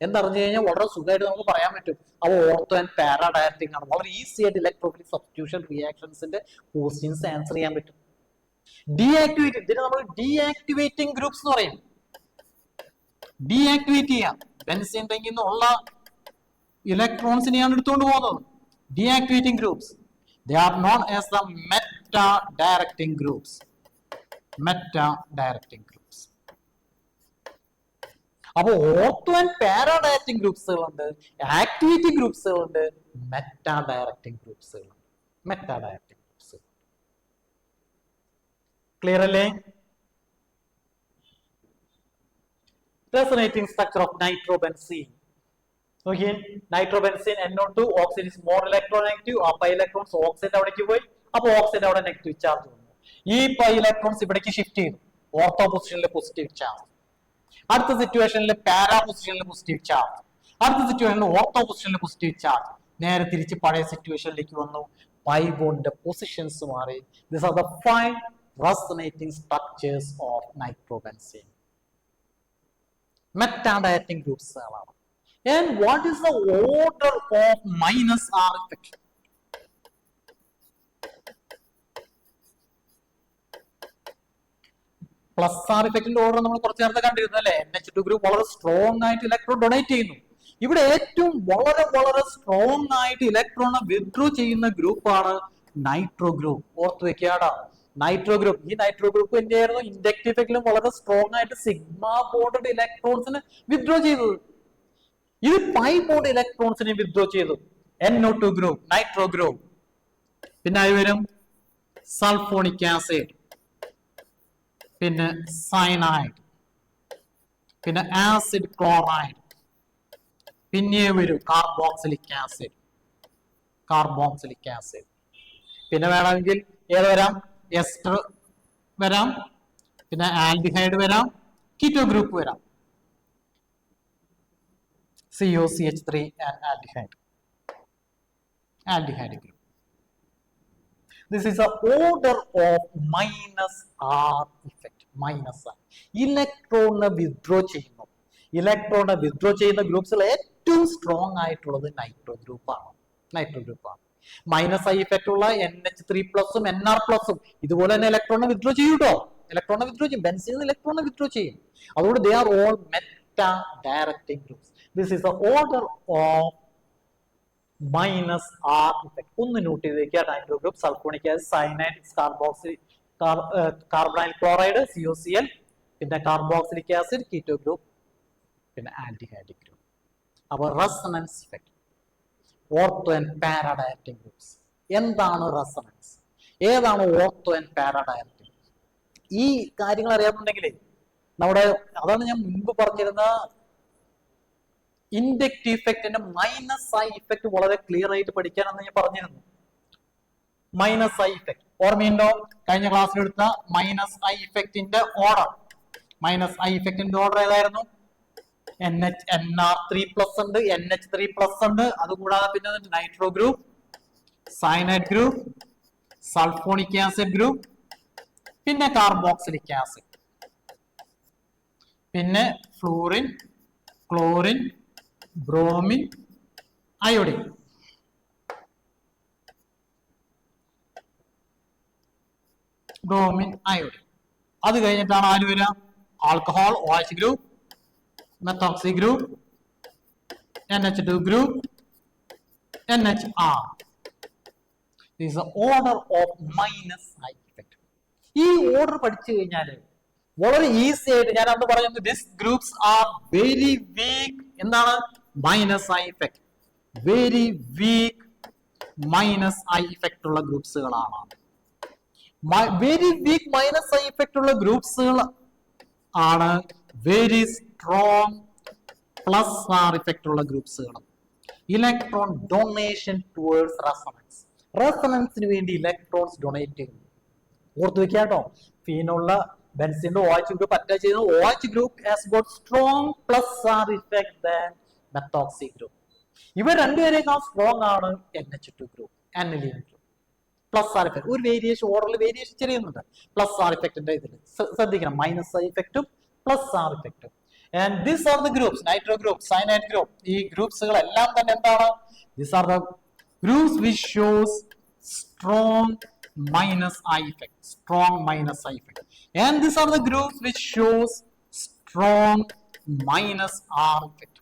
എന്നറിഞ്ഞു കഴിഞ്ഞാൽ വളരെ സുഖമായിട്ട് നമുക്ക് പറയാൻ പറ്റും. അവ ഓർത്തോ ആൻഡ് പാരാ ഡയറക്റ്റിംഗ് ആണ്. വളരെ ഈസി ആയിട്ട് ഇലക്ട്രോഫിലിക് സബ്സ്റ്റിറ്റ്യൂഷൻ റിയാക്ഷൻസിന്റെ ക്വസ്റ്റ്യൻസ് ആൻസർ ചെയ്യാൻ പറ്റും. ഡീആക്ടിവേറ്റ്, ഇതിനെ നമ്മൾ ഡീആക്ടിവേറ്റിംഗ് ഗ്രൂപ്പ്സ് എന്ന് പറയും. ഡീആക്ടിവേറ്റ് ചെയ്യാം. ബെൻസീൻ റിംഗിൽ നിന്നുള്ള ഇലക്ട്രോൺസിനെയാണ് എടുത്തുകൊണ്ട് പോകുന്നത്. Deactivating groups, they are known as the meta directing groups. Meta directing groups. അപ്പോൾ ഓർത്തോ ആൻഡ് പാരാ ഡയറക്റ്റിംഗ് ഗ്രൂപ്പ്സുകളുണ്ട്, ആക്ടിവിറ്റി ഗ്രൂപ്പ്സുകളുണ്ട്, മെറ്റാ ഡയറക്റ്റിംഗ് ഗ്രൂപ്പ്സുകളുണ്ട്. മെറ്റാ ഡയറക്റ്റിംഗ് ഗ്രൂപ്പ്സ് ക്ലിയർ അല്ലേ? Resonating structure of nitrobenzene. Okay, nitrobenzene NO2 oxide is more electronegative. ആ pi electrons oxide അവിടേക്ക് പോയി. അപ്പൊ oxide അവിടെ നെഗറ്റീവ് ചാർജ് വന്നു. ഈ പൈ ഇലക്ട്രോൺസ് ഇവിടേക്ക് ഷിഫ്റ്റ് ചെയ്തു. ഓർത്തോ പൊസിഷനിലെ പോസിറ്റീവ് ചാർജ്. അടുത്ത സിറ്റുവേഷനിൽ പാരാ പൊസിഷനിലെ പോസിറ്റീവ് ചാർജ്. അടുത്ത സിറ്റുവേഷനിൽ ഓർത്തോ പൊസിഷനിലെ പോസിറ്റീവ് ചാർജ്. നേരെ തിരിച്ച് പഴയ സിറ്റുവേഷനിലേക്ക് വന്നു. പൈ ബോണ്ടിന്റെ പൊസിഷൻസ് മാറി. These are the 5 resonating structures of nitrobenzene. Metadieting groups. And what is the order of minus R effect? Plus R ഇഫക്റ്റിന്റെ ഓർഡർ നമ്മൾ കുറച്ച് നേരത്തെ കണ്ടിരുന്നു അല്ലെ? NH2 ഗ്രൂപ്പ് വളരെ സ്ട്രോങ് ആയിട്ട് ഇലക്ട്രോൺ ഡൊണേറ്റ് ചെയ്യുന്നു. ഇവിടെ ഏറ്റവും വളരെ വളരെ സ്ട്രോങ് ആയിട്ട് ഇലക്ട്രോണെ വിത്ഡ്രോ ചെയ്യുന്ന ഗ്രൂപ്പാണ് നൈട്രോ ഗ്രൂപ്പ്. ഓർത്ത് വെക്കാടാ, നൈട്രോ ഗ്രൂപ്പ്. ഈ നൈട്രോ ഗ്രൂപ്പ് തന്നെയായിരുന്നു ഇൻഡക്റ്റീവ് ഇഫക്റ്റിലും വളരെ സ്ട്രോങ് ആയിട്ട് സിഗ്മ ബോണ്ടഡ് ഇലക്ട്രോൺസിന് വിത്ഡ്രോ ചെയ്തത്. ഇത് പൈ ബോണ്ട് ഇലക്ട്രോൺസിനെ വിത്ഡ്രോ ചെയ്തു. NO2 group, nitro group. പിന്നെ ആയി വരും സൾഫോണിക് ആസിഡ്, പിന്നെ സയനൈഡ്, പിന്നെ ആസിഡ് ക്ലോറൈഡ്, പിന്നെ വരും കാർബോക്സിലിക് ആസിഡ്, കാർബോക്സിലിക് ആസിഡ്. പിന്നെ വേണമെങ്കിൽ ഏത് വരാം? എസ്റ്റർ വരാം, പിന്നെ ആൽഡിഹൈഡ് വരാം, കീറ്റോ ഗ്രൂപ്പ് വരാം, COCH3 and aldehyde. Aldehyde group. This is the order of minus R effect. Minus R. ഇലക്ട്രോണിനെ വിത്ഡ്രോ ചെയ്യുന്നു. ഇലക്ട്രോണിനെ വിത്ഡ്രോ ചെയ്യുന്ന ഗ്രൂപ്പ്സിൽ ഏറ്റവും സ്ട്രോങ് ആയിട്ടുള്ളത് നൈട്രോ ഗ്രൂപ്പാണ്. നൈട്രോ ഗ്രൂപ്പാണ്. മൈനസ് ഐ ഇഫക്റ്റ് ഉള്ള NH3+ഉം NR+ഉം ഇതുപോലെ തന്നെ ഇലക്ട്രോണിനെ വിത്ഡ്രോ ചെയ്യും കേട്ടോ. ഇലക്ട്രോണിനെ വിത്ഡ്രോ ചെയ്യും. ബെൻസീൻ ഇലക്ട്രോണിനെ വിത്ഡ്രോ ചെയ്യും. അതുകൊണ്ട് they are all meta directing groups. This is the order of minus R effect. ഒന്ന് നോട്ട് ചെയ്ത് വെക്കുക. Nitro group, sulphonic acid, cyanide, carbonyl chloride, COCl, പിന്നെ കാർബോക്സിലിക് ആസിഡ്, കീറ്റോ ഗ്രൂപ്പ്, പിന്നെ ആൽഡിഹൈഡ് ഗ്രൂപ്പ്. അപ്പോൾ resonance effect, ortho and para directing groups. എന്താണ് resonance? ഏതാണ് ortho and para directing? ഈ കാര്യങ്ങൾ അറിയാമെന്നുണ്ടെങ്കിൽ നമ്മുടെ, അതാണ് ഞാൻ മുൻപ് പറഞ്ഞിരുന്ന ഇൻഡക്റ്റീവ് ഇഫക്റ്റിന്റെ മൈനസ് ഐ ഇഫക്റ്റ് വളരെ ക്ലിയർ ആയിട്ട് പഠിക്കാനെന്ന് ഞാൻ പറഞ്ഞിരുന്നു. മൈനസ് ഐ ഇഫക്റ്റ് ഓർമ്മയുണ്ടോ? കഴിഞ്ഞ ക്ലാസ്സിൽ എടുത്ത മൈനസ് ഐ ഇഫക്റ്റിന്റെ ഓർഡർ. മൈനസ് ഐ ഇഫക്റ്റിന്റെ ഓർഡർ ഏതായിരുന്നു? NR3+ ഉണ്ട്, NH3+ ഉണ്ട്, അതുകൂടാതെ പിന്നെ nitro group, cyanide group, sulphonic acid group, പിന്നെ കാർബോക്സിലിക് ആസിഡ്, പിന്നെ fluorine, chlorine, bromine, iodine. Bromine iodine. അത് കഴിഞ്ഞിട്ടാണ് ആര് വരിക? Alcohol OH group, methoxy group, NH2 group, NHR. This is the order of minus side effect. ഈ ഓർഡർ പഠിച്ചു കഴിഞ്ഞാൽ വളരെ ഈസി ആയിട്ട്, ഞാൻ അന്ന് പറഞ്ഞു this groups are very weak. എന്താണ്? Minus I effect. Very weak minus I effect ഉള്ള ഗ്രൂപ്പ്സുകളാണ്. Very weak minus I effect ഉള്ള ഗ്രൂപ്പ്സുകൾ ആണ് very strong plus R effect ഉള്ള ഗ്രൂപ്പ്സുകൾ. Electron donation towards resonance. റെസൊണൻസിന് വേണ്ടി ഇലക്ട്രോൺസ് ഡൊണേറ്റ് ചെയ്യുന്നു. ഓർത്ത് വെക്കുക കേട്ടോ. ഫീനുള്ള ബെൻസിന്റെ OH ഗ്രൂപ്പ് അറ്റാച്ച് ചെയ്യുന്ന OH group has got strong plus R effect than methoxy group. ഇവ രണ്ടുപേരേക്കാൾ സ്ട്രോങ് ആണ് NH2 group, aniline group. Plus R effect ഒരു വേരിയേഷൻ, ഓർഡറിൽ വേരിയേഷൻ ചെയ്യുന്നുണ്ട്. പ്ലസ് ആർ ഇഫക്റ്റിന്റെ ഇതിൽ ശ്രദ്ധിക്കണം, മൈനസ് ഐ ഇഫക്റ്റും പ്ലസ് ആർ ഇഫക്റ്റും. And these are the groups, nitro group, cyanide group. ഈ ഗ്രൂപ്പ്സുകൾ എല്ലാം തന്നെ എന്താണ്? These are the groups which shows strong minus I effect, strong minus I effect. And these are the groups which shows strong minus R effect.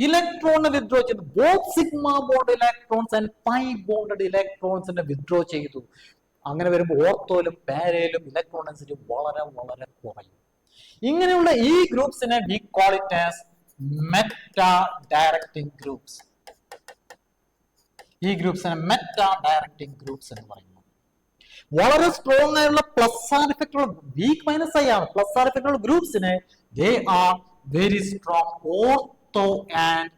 ഇലക്ട്രോണിനെ withdraw ചെയ്തു. Both sigma bond electrons and pi bonded ഇലക്ട്രോൺസിനെ withdraw ചെയ്തു. അങ്ങനെ വരുമ്പോൾ ഓർത്തോയിലും പാരയിലും electron density വളരെ വളരെ കുറയും. ഇങ്ങനെയുള്ള ഈ ഗ്രൂപ്പ്സിനെ we call it as meta directing groups. ഈ ഗ്രൂപ്പ്സിനെ മെറ്റാ ഡയറക്റ്റിംഗ് ഗ്രൂപ്പ്സ് എന്ന് പറയുന്നു. വളരെ സ്ട്രോങ് ആയുള്ള പ്ലസ് ആർ ഇഫക്റ്റ് ഉള്ള, വീക്ക് മൈനസ് ഐ ആണ് പ്ലസ് ആർ ഇഫക്റ്റ് ഉള്ള ഗ്രൂപ്പ്സിനെ they are very strong ortho and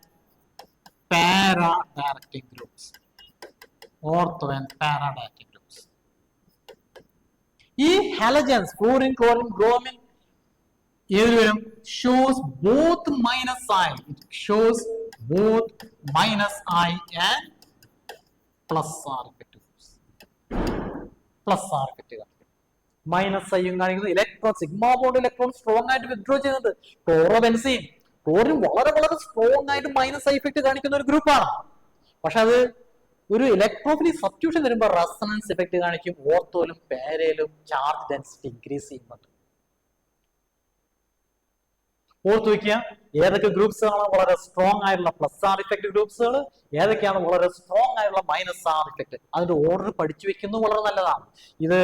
para directing groups. Ortho and para directing groups. ഈ ഹാലജൻസ് ഫ്ലൂറിൻ, ക്ലോറിൻ, ബ്രോമിൻ ഏതിൽ വരും? Shows both minus I. It shows both minus I and plus R effect. Plus R effect കാണിക്കും, minus ഐയും കാണിക്കുന്നത്. Electron sigma bond electron strong ആയിട്ട് withdraw ചെയ്യുന്നത്. Chlorobenzene, chlorine വളരെ വളരെ സ്ട്രോങ് ആയിട്ട് മൈനസ് ഐ ഇഫക്റ്റ് കാണിക്കുന്ന ഒരു ഗ്രൂപ്പാണ്. പക്ഷെ അത് ഒരു ഇലക്ട്രോഫിലിക് സബ്സ്റ്റിറ്റ്യൂഷൻ വരുമ്പോൾ റെസൊണൻസ് ഇഫക്റ്റ് കാണിക്കും. ഓർത്തോയിലും പാരയിലും ചാർജ് ഡെൻസിറ്റി ഇൻക്രീസ് ചെയ്യുന്നുണ്ട്. ഓർത്ത് വയ്ക്കുക ഏതൊക്കെ ഗ്രൂപ്പ്സുകളാണ് വളരെ സ്ട്രോങ് ആയിട്ടുള്ള പ്ലസ് ആർ ഇഫക്റ്റ് ഗ്രൂപ്പ്സുകൾ, ഏതൊക്കെയാണ് വളരെ സ്ട്രോങ് ആയിട്ടുള്ള മൈനസ് ആർ ഇഫക്റ്റ്. അതിന്റെ ഓർഡർ പഠിച്ചു വെക്കുന്നത് വളരെ നല്ലതാണ്. ഇത്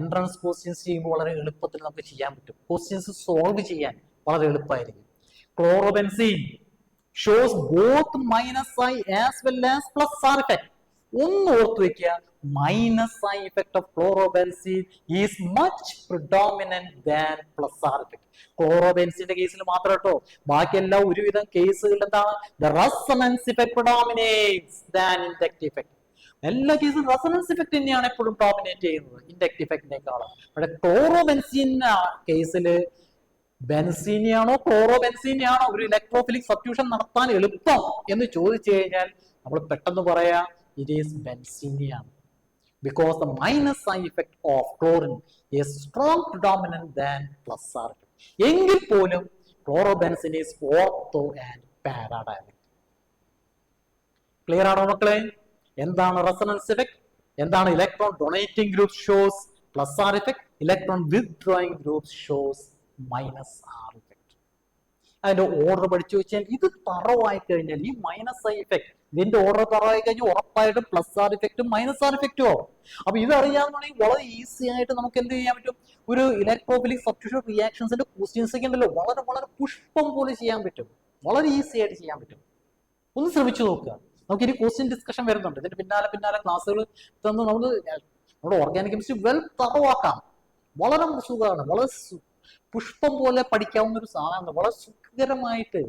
എൻട്രൻസ് ക്വസ്റ്റ്യൻസ് ചെയ്യുമ്പോൾ വളരെ എളുപ്പത്തിൽ നമുക്ക് ചെയ്യാൻ പറ്റും. ക്വസ്റ്റ്യൻസ് സോൾവ് ചെയ്യാൻ വളരെ എളുപ്പമായിരിക്കും. Chlorobenzene shows both minus I as well as plus R effect. ഒന്ന് ഓർത്ത് വെക്കുക, minus I effect of chlorobenzene is much predominant than plus R effect. ക്ലോറോബെൻസിന്റെ കേസിൽ മാത്രം കേട്ടോ, ബാക്കിയെല്ലാം ഒരുവിധം കേസുകളിൽ എന്താണ്? The resonance effect predominates than inductive effect. എല്ലാ കേസും റെസൊണൻസ് ഇഫക്റ്റ് തന്നെയാണ് എപ്പോഴും ഡോമിനേറ്റ് ചെയ്യുന്നത് ഇൻഡക്റ്റീവ് ഇഫക്റ്റിനേക്കാളും. പക്ഷെ ക്ലോറോബെൻസിൻ കേസിൽ ബെൻസീനെയാണോ ക്ലോറോബെൻസീനെയാണോ ഒരു ഇലക്ട്രോഫിലിക് സബ്സ്റ്റിറ്റ്യൂഷൻ നടത്താൻ എളുപ്പം എന്ന് ചോദിച്ചു കഴിഞ്ഞാൽ നമ്മൾ പെട്ടെന്ന് പറയാ ഇറ്റ് ഈസ് ബെൻസീനെയാണ്. Because the minus side effect of chlorine is strong predominant than plus R effect. എങ്കിൽ പോലും chlorobenzene is ortho and para direct. Clear ആണോ മക്കളെ? എന്താണ് റെസൊണൻസ് ഇഫക്റ്റ്? എന്താണ് electron donating group shows plus R effect, electron withdrawing group shows minus R effect. അതിന്റെ order പഠിച്ചു വെച്ചാൽ ഇത് തറവായി കഴിഞ്ഞാൽ ഈ മൈനസ് ഐ ഇഫക്റ്റ് ഇതിന്റെ ഓർഡർ തറവായി കഴിഞ്ഞാൽ ഉറപ്പായിട്ടും പ്ലസ് ആർ ഇഫക്റ്റും മൈനസ് ആർ ഇഫക്റ്റും ആവും. അപ്പൊ ഇത് അറിയാമെന്നുണ്ടെങ്കിൽ വളരെ ഈസി ആയിട്ട് നമുക്ക് എന്ത് ചെയ്യാൻ പറ്റും? ഒരു ഇലക്ട്രോഫിലിക് സബ്സ്റ്റിറ്റ്യൂഷൻ റിയാക്ഷൻസിന്റെ ക്വസ്റ്റ്യൻസ് ഒക്കെ ഉണ്ടല്ലോ വളരെ വളരെ പുഷ്പം പോലെ ചെയ്യാൻ പറ്റും, വളരെ ഈസി ആയിട്ട് ചെയ്യാൻ പറ്റും. ഒന്ന് ശ്രമിച്ചു നോക്കുക. നമുക്ക് ഇനി ക്വസ്റ്റ്യൻ ഡിസ്കഷൻ വരുന്നുണ്ട്. ഇതിന്റെ പിന്നാലെ ക്ലാസ്സുകൾ തന്ന് നമ്മുടെ ഓർഗാനിക് കെമിസ്ട്രി വെൽ തറവാക്കാം. വളരെ സുഖമാണ്, വളരെ പുഷ്പം പോലെ പഠിക്കാവുന്ന ഒരു സാധനമാണ്. വളരെ സുഖകരമായിട്ട്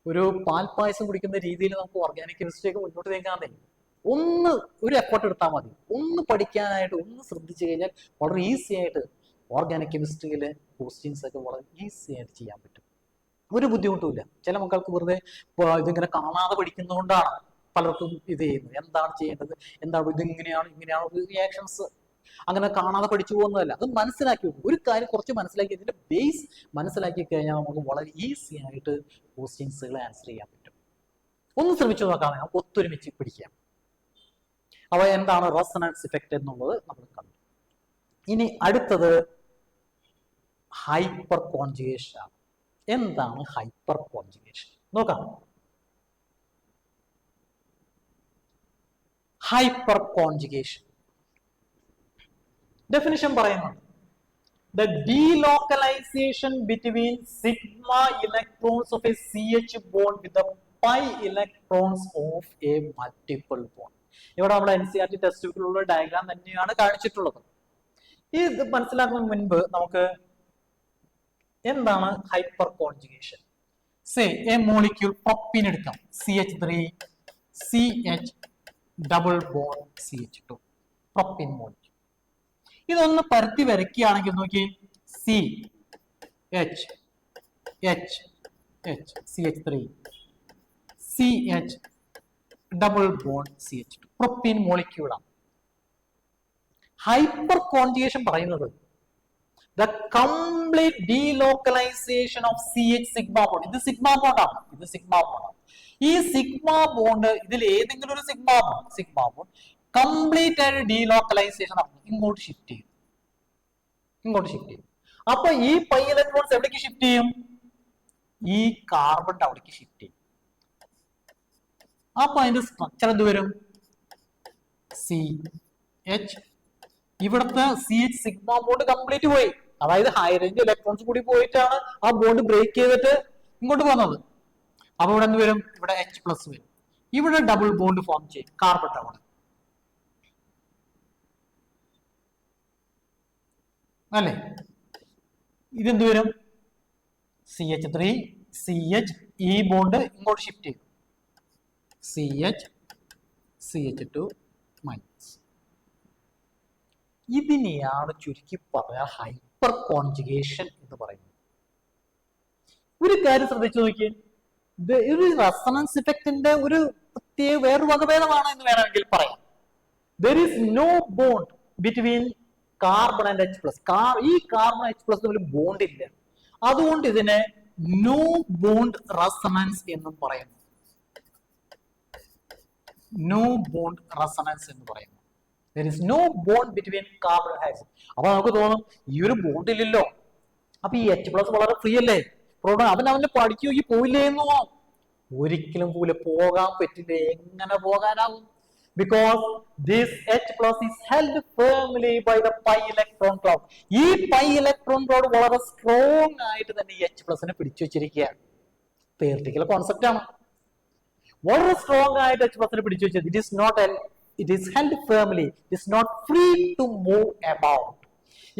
ഒരു പാൽപ്പായസം കുടിക്കുന്ന രീതിയിൽ നമുക്ക് ഓർഗാനിക് കെമിസ്ട്രിയൊക്കെ മുന്നോട്ട് നീങ്ങാതെ ഒന്ന് ഒരു എഫർട്ട് എടുത്താൽ മതി. ഒന്ന് പഠിക്കാനായിട്ട് ഒന്ന് ശ്രദ്ധിച്ചു കഴിഞ്ഞാൽ വളരെ ഈസി ആയിട്ട് ഓർഗാനിക് കെമിസ്ട്രിയിലെ ക്വസ്റ്റ്യൻസ് ഒക്കെ വളരെ ഈസി ആയിട്ട് ചെയ്യാൻ പറ്റും. ഒരു ബുദ്ധിമുട്ടുമില്ല. ചില മക്കൾക്ക് വെറുതെ ഇതിങ്ങനെ കാണാതെ പഠിക്കുന്നതുകൊണ്ടാണ് പലർക്കും ഇത് ചെയ്യുന്നത്. എന്താണ് ചെയ്യേണ്ടത്, എന്താണ് ഇങ്ങനെയാണ് റിയാക്ഷൻസ് അങ്ങനെ കാണാതെ പഠിച്ചു പോകുന്നതല്ല. അത് മനസ്സിലാക്കി വെക്കും. ഒരു കാര്യം കുറച്ച് മനസ്സിലാക്കി ഇതിന്റെ ബേസ് മനസ്സിലാക്കി കഴിഞ്ഞാൽ നമുക്ക് വളരെ ഈസി ആയിട്ട് ക്വസ്റ്റ്യൻസുകൾ ആൻസർ ചെയ്യാൻ പറ്റും. ഒന്ന് ശ്രമിച്ചു നോക്കാം, നമുക്ക് ഒത്തൊരുമിച്ച് പിടിക്കാം. അവ എന്താണ് റെസൊണൻസ് ഇഫക്റ്റ് എന്നുള്ളത് നമ്മൾ കണ്ടു. ഇനി അടുത്തത് ഹൈപ്പർ കോൺജുഗേഷൻ ആണ്. എന്താണ് ഹൈപ്പർ കോൺജുഗേഷൻ നോക്കാം. ഹൈപ്പർ കോൺജുഗേഷൻ ഡെഫിനിഷൻ പറയുന്നുണ്ട്. The delocalization between sigma electrons of a CH bond with the pi electrons of a multiple bond. ഇവിടെ നമ്മൾ NCERT ടെക്സ്റ്റ് ബുക്കിലുള്ള ഡയഗ്രാം തന്നെയാണ് കാണിച്ചിട്ടുള്ളത്. ഇത് മനസ്സിലാക്കുന്നതിന് മുൻപ് നമുക്ക് എന്താണ് hyper conjugation? Say a molecule propene എടുക്കാം, CH3 CH double bond CH2 propene molecule. ഇതൊന്ന് പരത്തി വരയ്ക്കുകയാണെങ്കിൽ നോക്കി, C H H H CH3 CH double bond CH2 propene മോളിക്യൂളാണ്. ഹൈപ്പർ കോൺജുഗേഷൻ പറയുന്നത് the complete delocalization of CH sigma bond. ഇത് sigma bond ആണ്, ഇത് സിഗ്മ ബോണ്ട് ആണ്. ഈ സിഗ്മ ബോണ്ട് ഇതിൽ ഏതെങ്കിലും ഒരു സിഗ്മ ബോണ്ട് കംപ്ലീറ്റ് ആയിട്ട് ഡീലോക്കലൈസേഷൻ ഇങ്ങോട്ട് ഷിഫ്റ്റ് ചെയ്യും. അപ്പൊ ഈ പൈ ഇലക്ട്രോൺസ് എവിടേക്ക് ഷിഫ്റ്റ് ചെയ്യും? ഈ കാർബണിന്റെ അവിടേക്ക് ഷിഫ്റ്റ് ചെയ്യും. അപ്പൊ അതിന്റെ സ്ട്രക്ചർ എന്ത് വരും? CH, ഇവിടുത്തെ CH സിഗ്മ ബോണ്ട് കംപ്ലീറ്റ് പോയി, അതായത് ഹൈഡ്രജൻ ഇലക്ട്രോൺസ് കൂടി പോയിട്ടാണ് ആ ബോണ്ട് ബ്രേക്ക് ചെയ്തിട്ട് ഇങ്ങോട്ട് പോകുന്നത്. അപ്പൊ ഇവിടെ എന്ത് വരും? ഇവിടെ H+ വരും. ഇവിടെ ഡബിൾ ബോണ്ട് ഫോം ചെയ്യും കാർബൺ അവിടെ, അല്ലേ? ഇതെന്ത് വരും? CH3 CH, ഈ ബോണ്ട് ഇങ്ങോട്ട് ഷിഫ്റ്റ് ചെയ്യും, CH CH2 മൈനസ്. ഇതിനെയാണ് ചുരുക്കി പറയാ ഹൈപ്പർ കോൺജുഗേഷൻ എന്ന് പറയുന്നത്. ഒരു കാര്യം ശ്രദ്ധിച്ചു നോക്കിയേ, ഒരു റെസണൻസ് ഇഫക്റ്റിന്റെ ഒരു പ്രത്യേക വേറൊരു വകഭേദമാണ് എന്ന് വേണമെങ്കിൽ പറയാം. There is no bond between carbon and H+. ഈ കാർബൺ H+ തമ്മിൽ ബോണ്ട് ഇല്ല, അതുകൊണ്ട് ഇതിനെ നോ ബോണ്ട് റെസണൻസ് എന്നും പറയുന്നു. നോ ബോണ്ട് റെസണൻസ് എന്ന് പറയുന്നു. There is no bond between carbon and hydrogen. അപ്പൊ നമുക്ക് തോന്നും ഈ ഒരു ബോണ്ട് ഇല്ലല്ലോ, അപ്പൊ ഈ H+ വളരെ ഫ്രീ അല്ലേ, അവന്റെ പഠിക്കുകയും പോയില്ലേ എന്നോ? ഒരിക്കലും പോലെ പോകാൻ പറ്റില്ല. എങ്ങനെ പോകാനാവും? Because this H+ is held firmly by the pi electron cloud. ഈ pi electron cloud വളരെ സ്ട്രോങ് ആയിട്ട് തന്നെ ഈ H+ പിടിച്ചു വെച്ചിരിക്കുകയാണ്. തിയറിറ്റിക്കൽ കോൺസെപ്റ്റ് ആണ്. വളരെ സ്ട്രോങ് ആയിട്ട് H+ പിടിച്ചു വെച്ചത്. It is held firmly. It is not free to move about.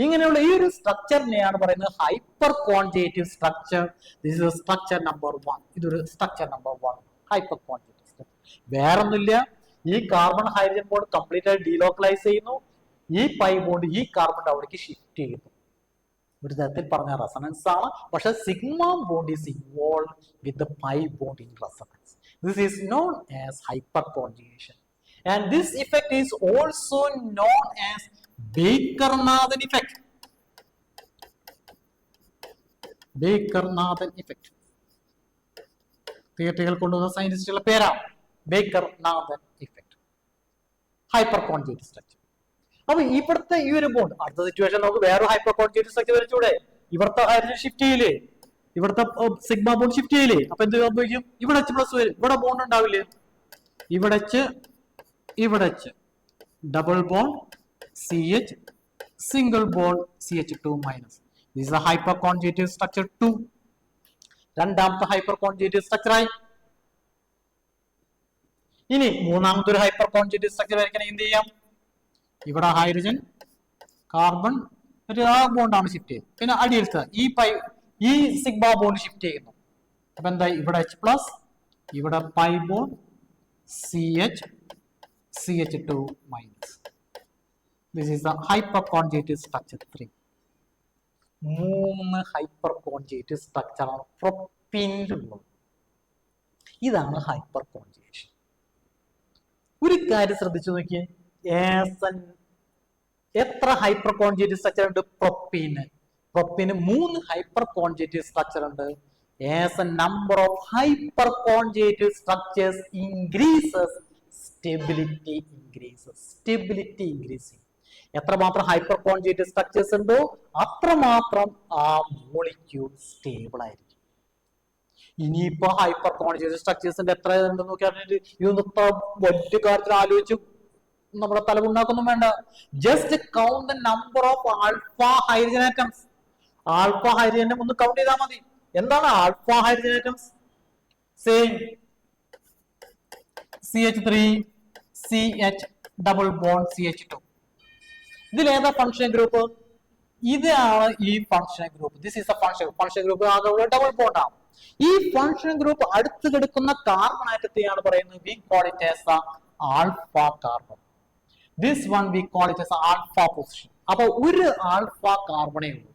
ഇങ്ങനെയുള്ള ഈ ഒരു സ്ട്രക്ചറിനെയാണ് പറയുന്നത് hyper conjugative structure. This is structure number 1. ഇതൊരു structure number 1 hyper conjugative structure. വേറൊന്നുമില്ല, ഈ കാർബൺ ഹൈഡ്രജൻ ബോണ്ട് കംപ്ലീറ്റ് ആയിട്ട് ഡീലോക്കലൈസ് ചെയ്യുന്നു, ഈ പൈ ബോണ്ട് ഈ കാർബണിന്റെ അവിടേക്ക് ഷിഫ്റ്റ് ചെയ്യുന്നു. ഒരു തരത്തിൽ പറഞ്ഞ റെസണൻസ് ആണ്, പക്ഷെ sigma bond is involve with the pi bond in resonance. This is known as hyper conjugation. And this effect is also known as Baker-Nathan effect. Baker-Nathan effect. തിയറിറ്റികൾ കൊണ്ടുവന്ന സയന്റിസ്റ്റുകളുടെ പേരാണ് Baker-Nathan effect. Hyper conjugative structure. അപ്പൊ ഇവിടുത്തെ ഈ ഒരു bond, അടുത്ത situation നമുക്ക് വേറെ hyper conjugative structure വരച്ചൂടെ? ഇവിടുത്തെ ഹൈഡ്രജൻ ഷിഫ്റ്റ് ചെയ്യില്ലേ, ഇവിടുത്തെ സിഗ്മ ബോണ്ട് ഷിഫ്റ്റ് ചെയ്യില്ലേ? അപ്പൊ എന്ത് സംഭവിക്കും? ഇവിടെ H+ വരും, ഇവിടെ ബോണ്ട് ഉണ്ടാവില്ലേ? ഇവിടെ double bond CH single bond CH2 minus. This is A hyper conjugative structure 2. രണ്ടാമത്തെ ഹൈപ്പർ കോൺജുഗേറ്റീവ് സ്ട്രക്ചർ ആയി. ഇനി മൂന്നാമത്തെ ഒരു ഹൈപ്പർ കോൺജുഗേറ്റീവ് സ്ട്രക്ചർ വരയ്ക്കണമെങ്കിൽ എന്ത് ചെയ്യാം? ഇവിടെ ഹൈഡ്രജൻ കാർബൺ ഒരു ബോണ്ടാണ് ഷിഫ്റ്റ് ചെയ്യുന്നത്, പിന്നെ അടിയിലത്തെ ഈ സിഗ്മ ബോണ്ട് ഷിഫ്റ്റ് ചെയ്യുന്നു. അപ്പൊ എന്തായി? ഇവിടെ H+, ഇവിടെ pi bond CH CH2 minus. This is the hyperconjugative structure 3. 3 hyperconjugative structure ആണ് പ്രൊപ്പീനിലുള്ളത്. ഇതാണ് ഹൈപ്പർ കോൺജുഗേഷൻ. ഒരു കാര്യം ശ്രദ്ധിച്ചു നോക്കിയേ, എത്ര ഹൈപ്പർ കോൺജുഗേറ്റീവ് സ്ട്രക്ചർ ഉണ്ട്? പ്രൊപ്പീന് 3 ഹൈപ്പർ കോൺജുഗേറ്റീവ് സ്ട്രക്ചർ ഉണ്ട്. As a number of hyperconjugative structures increases, stability increases. Stability increasing. എത്രമാത്രം ഹൈപ്പർ കോൺജുഗേറ്റഡ് സ്ട്രക്ചേഴ്സ് ഉണ്ടോ അത്രമാത്രം ആ മോളിക്യൂൾ സ്റ്റേബിൾ ആയിരിക്കും. ഇനിയിപ്പോ ഹൈപ്പർ കോൺജുഗേറ്റഡ് സ്ട്രക്ചേഴ്സിന്റെ എത്ര ഉണ്ടെന്ന് നോക്കിയാൽ ഇതൊന്നും വലിയ കാര്യത്തിൽ ആലോചിച്ചു നമ്മുടെ തലമുണ്ടാക്കൊന്നും വേണ്ട. Just count the number of alpha hydrogen atoms. Alpha hydrogen ഒന്ന് കൗണ്ട് ചെയ്താൽ മതി. എന്താണ് alpha hydrogen atoms? Say CH3 CH double bond CH2. ഇതിലേതാ ഫംഗ്ഷൻ ഗ്രൂപ്പ്? ഇതാണ് ഈ function group. This is a function group double bond ആണ്. ഈ function group അടുത്ത് കിടക്കുന്ന കാർബൺ ആറ്റത്തെയാണ് പറയുന്നത് we call it as alpha carbon. This one we call it as alpha position. അപ്പൊ ഒരു ആൽഫ കാർബണേ ഉള്ളൂ.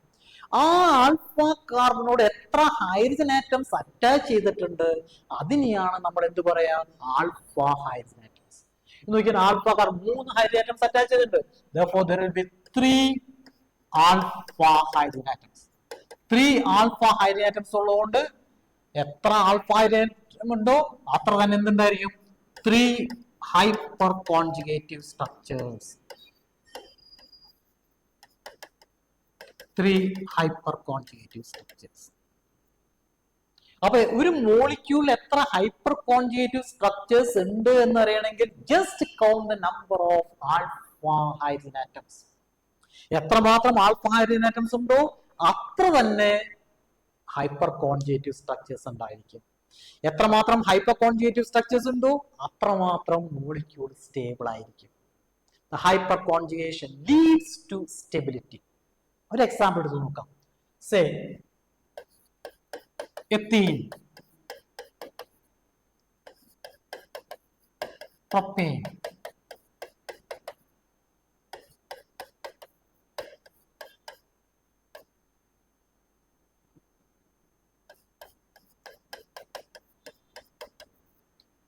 ആ ആൽഫ കാർബണോട് എത്ര ഹൈഡ്രജൻ ആറ്റംസ് അറ്റാച്ച് ചെയ്തിട്ടുണ്ട് അതിനെയാണ് നമ്മൾ എന്ത് പറയാ ആൽഫ ഹൈഡ്രജൻ ആറ്റംസ്. നോക്കിയാൽ alpha carbon 3 hydrogen atoms attach ചെയ്തിട്ടുണ്ട്. therefore there will be 3 alpha hydrogen atoms. 3 alpha hydrogen atoms ഉള്ളതുകൊണ്ട് എത്ര ആൽഫ ഹൈഡ്രജൻ ഉണ്ടോ അത്ര തന്നെ എന്തുണ്ടായിരിക്കും 3 hyperconjugative structures. 3 hyperconjugative structures. അപ്പൊ ഒരു മോളിക്യൂളിൽ എത്ര ഹൈപ്പർ കോൺജുഗേറ്റീവ് സ്ട്രക്ചേഴ്സ് ഉണ്ട് എന്ന് അറിയണമെങ്കിൽ just count the number of alpha hydrogen atoms. എത്രമാത്രം ആൽഫ ഹൈഡ്രജൻ ആറ്റംസ് ഉണ്ടോ അത്ര തന്നെ ഹൈപ്പർ കോൺജുഗേറ്റീവ് സ്ട്രക്ചേഴ്സ് ഉണ്ടായിരിക്കും. എത്രമാത്രം ഹൈപ്പർ കോൺജുഗേറ്റീവ് സ്ട്രക്ചേഴ്സ് ഉണ്ടോ അത്രമാത്രം മോളിക്യൂൾ സ്റ്റേബിൾ ആയിരിക്കും. The hyper conjugation leads to stability. ഒരു എക്സാമ്പിൾ എടുത്ത് നോക്കാം. Say ethene, propane,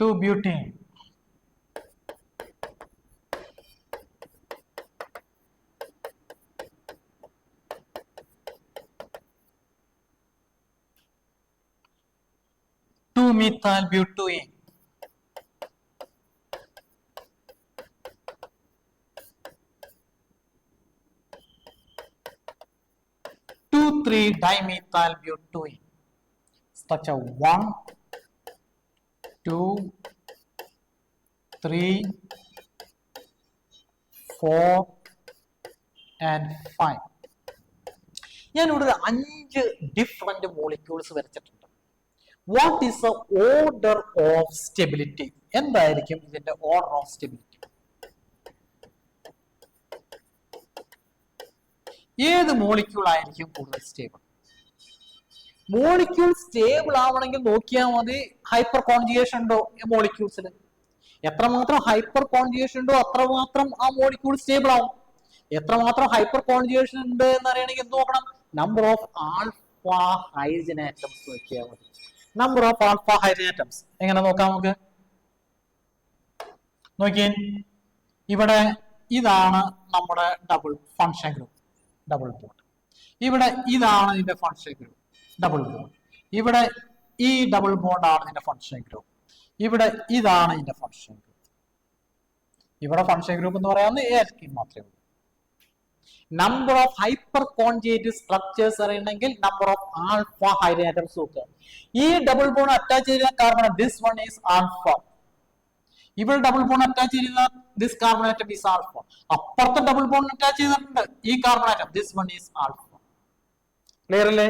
two butene, methyl butane, 2,3 dimethyl butane. Structure 1, 2, 3, 4 and 5. ഞാനിവിടെ 5 ഡിഫറെന്റ് മോളിക്യൂൾസ് വരച്ചിട്ടുണ്ട്. What is the order of stability? എന്തായിരിക്കും ഇതിന്റെ ഓർഡർ ഓഫ് സ്റ്റെബിലിറ്റി? ഏത് molecule ആയിരിക്കും കൂടുതൽ സ്റ്റേബിൾ? മോളിക്യൂൾ സ്റ്റേബിൾ ആവണമെങ്കിൽ നോക്കിയാൽ മതി ഹൈപ്പർ കോൺജുഗേഷൻ ഉണ്ടോ മോളിക്യൂൾസിൽ. എത്രമാത്രം ഹൈപ്പർ കോൺജുഗേഷൻ ഉണ്ടോ അത്രമാത്രം ആ മോളിക്യൂൾ സ്റ്റേബിൾ ആവും. എത്രമാത്രം ഹൈപ്പർ കോൺജുഗേഷൻ ഉണ്ട് എന്ന് അറിയണമെങ്കിൽ എന്ത് നോക്കണം? Number of alpha hydrogen atoms നോക്കിയാൽ മതി. Number of alpha hydrogen atoms എങ്ങനെ നോക്കാം നമുക്ക്? നോക്കിയേ, ഇവിടെ ഇതാണ് നമ്മുടെ double function group, double bond. ഇവിടെ ഇതാണ് ഇതിന്റെ ഫംഗ്ഷൻ ഗ്രൂപ്പ്, ഡബിൾ ബോണ്ട്. ഇവിടെ ഈ ഡബിൾ ബോണ്ട് ആണ് ഇതിന്റെ ഫംഗ്ഷൻ ഗ്രൂപ്പ്. ഇവിടെ ഇതാണ് ഇതിന്റെ ഫംഗ്ഷൻ ഗ്രൂപ്പ്. ഇവിടെ ഫംഗ്ഷൻ ഗ്രൂപ്പ് എന്ന് പറയാവുന്ന ALK മാത്രമേ ഉള്ളൂ. Number of hyperconjugative structures അറിയണമെങ്കിൽ number of alpha hydrogen atoms നോക്കുക. ഈ ഡബിൾ ബോണ്ട് അറ്റാച്ച് ചെയ്ത carbon this one is alpha. ഇവിടെ ഡബിൾ ബോണ്ട് അറ്റാച്ച് ചെയ്ത this carbon atom is alpha. അപ്പുറത്തെ ഡബിൾ ബോണ്ട് അറ്റാച്ച് ചെയ്തിട്ടുണ്ട് ഈ carbon atom, this one is alpha. Clear അല്ലേ?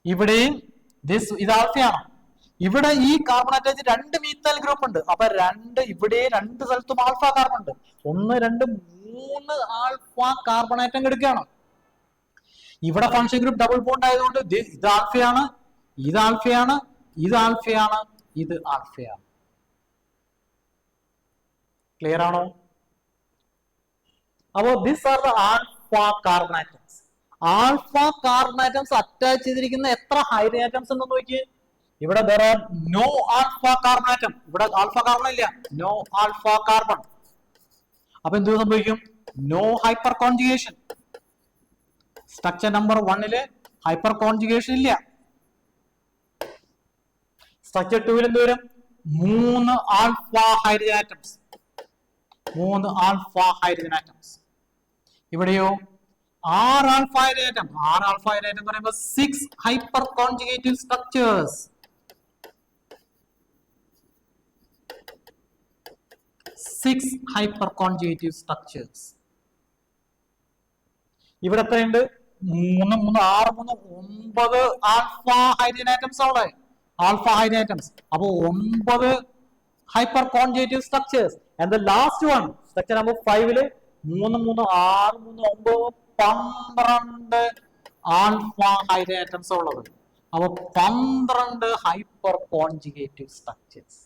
ഇവിടെയും ഇത് ആൽഫയാണ്. ഇവിടെ ഈ കാർബൺ അറ്റാച്ച് 2 മീത്തൈൽ ഗ്രൂപ്പ് ഉണ്ട്. അപ്പൊ ഇവിടെ 2 സ്ഥലത്തും ആൽഫ കാർബൺ ഉണ്ട്. 1, 2, 3 ആൽഫ കാർബൺ ആറ്റം എടുക്കുകയാണ്. ഇവിടെ ഫംഗ്ഷൻ ഗ്രൂപ്പ് ഡബിൾ ബോണ്ട് ആയതുകൊണ്ട് ഇത് ആൽഫയാണ്, ഇത് ആൽഫയാണ്, ഇത് ആൽഫയാണ്, ഇത് ആൽഫയാണ്. ക്ലിയർ ആണോ? അപ്പോ this are the alpha carbon atoms. Alpha carbon atoms attach ചെയ്തിരിക്കുന്ന എത്ര ഹൈഡ്രജൻ ആറ്റംസ് ഉണ്ടെന്ന് നോക്കിയേ. ഇവിടെ there are no alpha carbon atom. ഇവിടെ ആൽഫ കാർബൺ ഇല്ല, no alpha carbon. അപ്പൊ എന്ത് സംഭവിക്കും? no hyper conjugation. Structure number 1 hyper conjugation ഇല്ല. സ്ട്രക്ചർ 2 എന്ത് വരും? 3 alpha hydrogen atoms, 3 alpha hydrogen atoms. ഇവിടെയോ R alpha hydroatom. R alpha hydroatom എന്ന് പറയുമ്പോൾ 6 hyper conjugative structures. 6 hyper conjugative structures. ഇവിടെ എത്രയുണ്ട്? 3 3 6 3 9 ആൽഫ ഹൈഡ്രജൻ ആറ്റംസ് ആണ്. Alpha hydrogen atoms. അപ്പൊ 9 hyper conjugative structures. And the last one, structure number 5 ല് 3 3 6 3 9 12 alpha hydrogen atoms ഉള്ളത്. അപ്പൊ 12 hyper conjugative structures.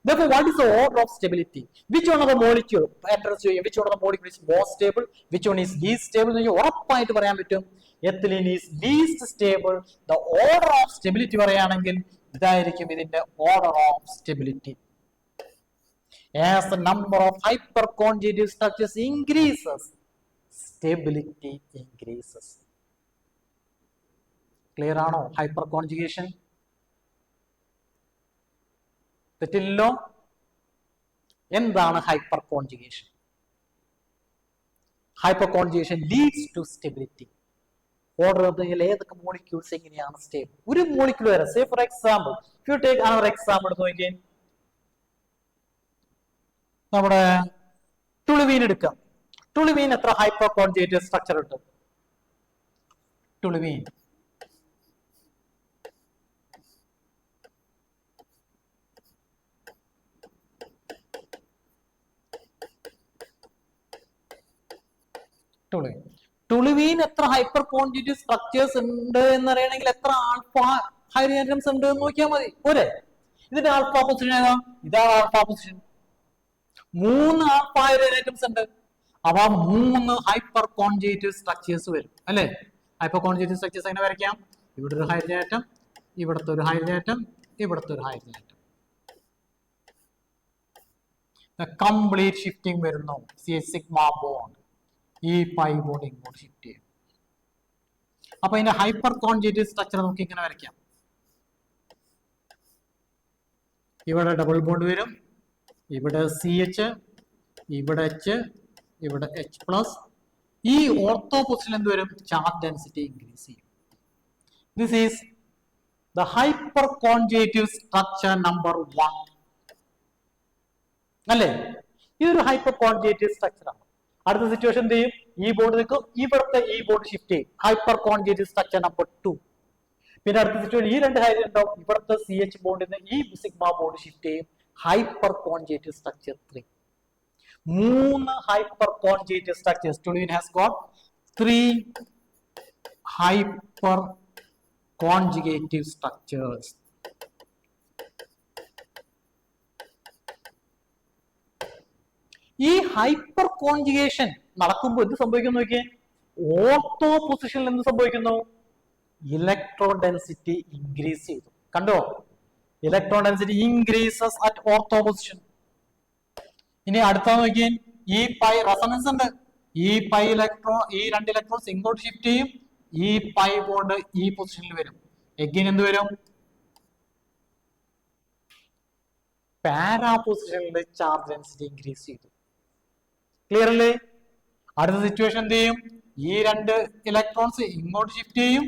Therefore, what is the order of stability? Which one of the molecule enters you? Which one of the molecule is more stable? Which one is least stable? ഉറപ്പായിട്ട് പറയാൻ പറ്റും. Ethylene is least stable. The order of stability പറയുകയാണെങ്കിൽ ഇതായിരിക്കും ഇതിന്റെ order of stability. As the number of hyperconjugative structures increases, stability increases. Clear ആണോ? Hyperconjugation. തെറ്റില്ലല്ലോ. എന്താണ് hyper conjugation? Hyper conjugation leads to stability. Order ഏതൊക്കെ മോളിക്യൂൾസ് എങ്ങനെയാണ് stable? ഒരു molecule വരെ, say for example, if you take another example എടുത്ത് നോക്കിയേ, നമ്മുടെ ടുളുവീൻ എടുക്കാം. ടുളുവീൻ എത്ര ഹൈപ്പർ കോൺജുഗേറ്റീവ് സ്ട്രക്ചർ ഉണ്ട്? ടുളുവീൻ ടുളുവീൻ എത്ര ഹൈപ്പർ കോൺജുഗേറ്റീവ് സ്ട്രക്ചേഴ്സ് ഉണ്ട് എന്നറിയണമെങ്കിൽ എത്ര ആൽഫ ഹൈഡ്രജൻ ആറ്റംസ് ഉണ്ട് എന്ന് നോക്കിയാൽ മതി. പോരെ? ഇതിന്റെ ആൽഫ പൊസിഷൻ ഏതാ? ഇതാണ് alpha position. 3 alpha hydrogen atoms ഉണ്ട്. അപ്പൊ 3 ഹൈപ്പർ കോൺജുഗേറ്റീവ് സ്ട്രക്ചേഴ്സ് വരും അല്ലെ? ഹൈപ്പർ കോൺജുഗേറ്റീവ് സ്ട്രക്ചേഴ്സ് എങ്ങനെ വരയ്ക്കാം? ഇവിടെ ഒരു ഹൈഡ്രജൻ ആറ്റം, ഇവിടുത്തെ ഒരു ഹൈഡ്രജൻ ആറ്റം, ഇവിടുത്തെ ഒരു ഹൈഡ്രജൻ ആറ്റം. കംപ്ലീറ്റ് ഷിഫ്റ്റിംഗ് വരുന്നു. സിഗ്മ ബോണ്ട് ഈ പൈ ബോണ്ട് ഇങ്ങോട്ട് ഷിഫ്റ്റ് ചെയ്യും. അപ്പൊ ഇതിന്റെ ഹൈപ്പർ കോൺജുഗേറ്റീവ് സ്ട്രക്ചർ നമുക്ക് ഇങ്ങനെ വരയ്ക്കാം. ഇവിടെ ഡബിൾ ബോണ്ട് വരും, ഇവിടെ CH, ഇവിടെ H, ഇവിടെ H+. ഈ ഓർത്തോ പൊസിഷൻ എന്ത് വരും? ചാർജ് ഡെൻസിറ്റി ഇൻക്രീസ് ചെയ്യും. This is the hyper conjugative structure number 1 അല്ലേ? ഇതൊരു ഹൈപ്പർ കോൺജുഗേറ്റീവ് സ്ട്രക്ചർ ആണ്. അടുത്ത സിറ്റുവേഷൻ എന്ത് ചെയ്യും? ഈ ബോണ്ട് നിൽക്കും, ഇവിടുത്തെ ഈ ബോണ്ട് ഷിഫ്റ്റ് ചെയ്യും. Hyperconjugative structure number 2. പിന്നെ അടുത്ത സിറ്റുവേഷൻ ഈ 2 ഹൈഡ്രജൻ ഉണ്ടാവും, ഇവിടുത്തെ CH ബോണ്ടിൽ നിന്ന് ഈ സിഗ്മ ബോണ്ട് ഷിഫ്റ്റ് ചെയ്യും. Hyperconjugative structure 3. 3 hyperconjugative structures. Toluene has got 3 hyperconjugative structures. ഈ ഹൈപ്പർ കോൺജുഗേഷൻ നടക്കുമ്പോൾ എന്ത് സംഭവിക്കുന്നു നോക്കിയേ? ഓർത്തോ പൊസിഷനിൽ എന്ത് സംഭവിക്കുന്നു? ഇലക്ട്രോൺ ഡെൻസിറ്റി ഇൻക്രീസ് ചെയ്തു. കണ്ടോ? Electron density increases at ortho position. ഇനി അടുത്ത നോക്കിയേ, ഈ പൈ റെസൊണൻസ് ഉണ്ട്. ഈ പൈ ഇലക്ട്രോൺ, ഈ 2 ഇലക്ട്രോൺസ് ഇങ്ങോട്ട് ഷിഫ്റ്റ് ചെയ്യും. ഈ പൈ ബോണ്ട് ഈ പൊസിഷനിൽ വരും. എഗെയിൻ എന്ത് വരും? പാരാ പൊസിഷനിൽ ചാർജ് ഡെൻസിറ്റി ഇൻക്രീസ് ചെയ്തു. ക്ലിയർ അല്ലേ? അടുത്ത സിറ്റുവേഷൻ എന്ത് ചെയ്യും? ഈ 2 ഇലക്ട്രോൺസ് ഇങ്ങോട്ട് ഷിഫ്റ്റ് ചെയ്യും.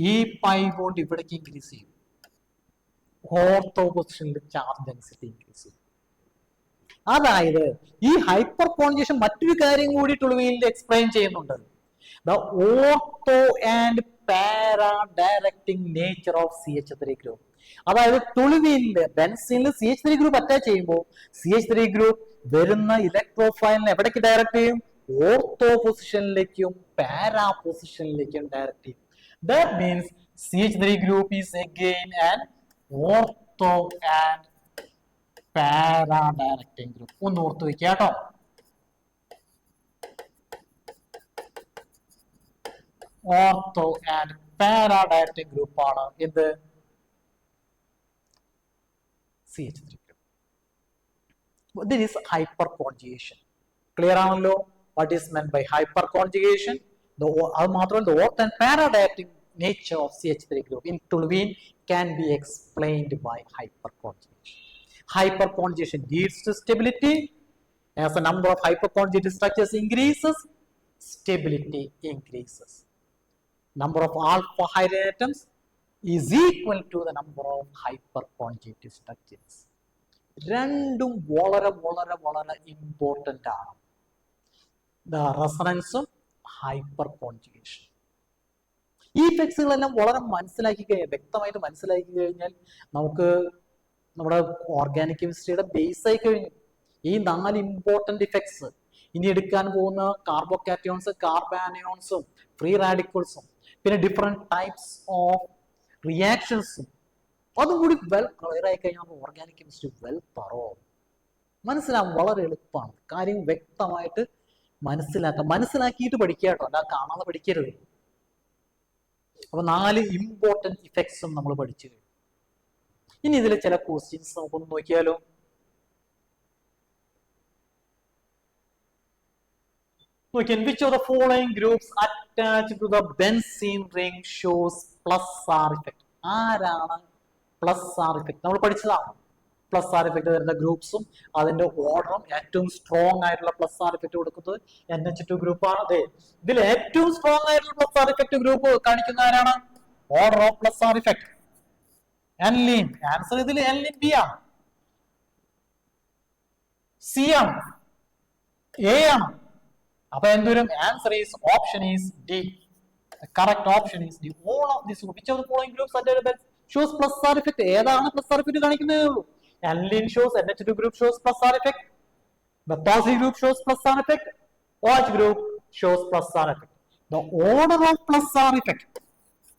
ഈ പൈ ബോണ്ട് ഇവിടേക്ക് ഇൻക്രീസ് ചെയ്യും. ഓർത്തോ പൊസിഷനിൽ ചാർജ് ഡെൻസിറ്റി ഇൻക്രീസ് ചെയ്യും. അതായത് ഈ ഹൈപ്പർ കോൺജുഗേഷൻ മറ്റൊരു കാര്യം കൂടി ടുളുവീനിൽ എക്സ്പ്ലെയിൻ ചെയ്യുന്നുണ്ട്. The ortho and para directing nature of CH3 group. അതായത് ടുളുവീനില് ബെൻസീനിൽ CH3 ഗ്രൂപ്പ് അറ്റാച്ച് ചെയ്യുമ്പോൾ CH3 ഗ്രൂപ്പ് വരുന്ന ഇലക്ട്രോഫൈലിനെ എവിടേക്ക് ഡയറക്റ്റ് ചെയ്യും? ഓർത്തോ പൊസിഷനിലേക്കും പാരാ പൊസിഷനിലേക്കും ഡയറക്റ്റ് ചെയ്യും. That means CH3 group is again an ortho and para directing group. ഒന്ന് ഓർത്ത് വെക്കുക കേട്ടോ. Ortho and para directing group ആണ് ഇത് CH3 group. This is hyperconjugation. Clear ആണല്ലോ? What is meant by hyperconjugation? അത് മാത്രമല്ല, the ortho and para directing nature of CH3 group in toluene can be explained by hyperconjugation. Hyperconjugation leads to stability. As the number of hyperconjugated structures increases, stability increases. Number of alpha hydrogen atoms is equal to the number of hyperconjugated structures. രണ്ടും വളരെ വളരെ വളരെ important ആണ്. The റെസണൻസും hyperconjugation. ഈ ഇഫക്ട്സുകളെല്ലാം വളരെ മനസ്സിലാക്കി കഴിഞ്ഞാൽ, വ്യക്തമായിട്ട് മനസ്സിലാക്കി കഴിഞ്ഞാൽ നമുക്ക് നമ്മുടെ ഓർഗാനിക് കെമിസ്ട്രിയുടെ ബേസ് ആയി കഴിഞ്ഞു. ഈ 4 ഇമ്പോർട്ടൻ്റ് ഇഫക്ട്സ് ഇനി എടുക്കാൻ പോകുന്ന കാർബോകാറ്റയോൺസ്, കാർബാനയോൺസും, ഫ്രീ റാഡിക്കൽസും, പിന്നെ ഡിഫറെന്റ് ടൈപ്സ് ഓഫ് റിയാക്ഷൻസും അതും കൂടി വെൽ ക്ലിയർ ആയി കഴിഞ്ഞാൽ ഓർഗാനിക് കെമിസ്ട്രി വെൽ തറോ മനസ്സിലാവും. വളരെ എളുപ്പമാണ്. കാര്യം വ്യക്തമായിട്ട് മനസ്സിലാക്കിയിട്ട് പഠിക്കുക കേട്ടോ, അല്ല കാണാതെ പഠിക്കരുത്. അപ്പൊ 4 ഇമ്പോർട്ടൻറ്റ് ഇഫക്ട്സും നമ്മൾ പഠിച്ചു കഴിഞ്ഞു. ഇനി ഇതിലെ ചില ക്വസ്റ്റ്യൻസ് നമുക്കൊന്ന് നോക്കിയാലോ. നോക്കിയാൽ which of the following groups attached to the benzene ring shows plus R effect? ആരാണ് പ്ലസ് ആർ ഇഫക്ട്? നമ്മൾ പഠിച്ചതാണ് പ്ലസ് ആർ ഇഫക്ട് വരുന്ന ഗ്രൂപ്പ്സും അതിന്റെ ഓർഡറും. ഏറ്റവും സ്ട്രോങ് ആയിട്ടുള്ള പ്ലസ് ആർ ഇഫക്ട് കൊടുക്കുന്നത് NH2 ഗ്രൂപ്പാണ്. അതെ, ഇതിൽ ഏറ്റവും സ്ട്രോങ് ആയിട്ടുള്ള പ്ലസ് ആർ ഇഫക്ട് ഗ്രൂപ്പ് കാണിക്കുന്ന ആരാണ്? Order of plus R effect aniline. Answer ഇതിൽ ആൻലീൻ ബി ആണ്, സി ആണ്, എ ആണ്. അപ്പൊ എന്തുവരും? Answer is option is D. Correct option is D. All of this which of the following groups shows plus R effect? ഏതാണ് plus R effect കാണിക്കുന്നത്? Aniline shows, NH2 group shows plus R effect, Bethazzi group shows plus R effect, OH group shows plus R effect. The order of plus R effect,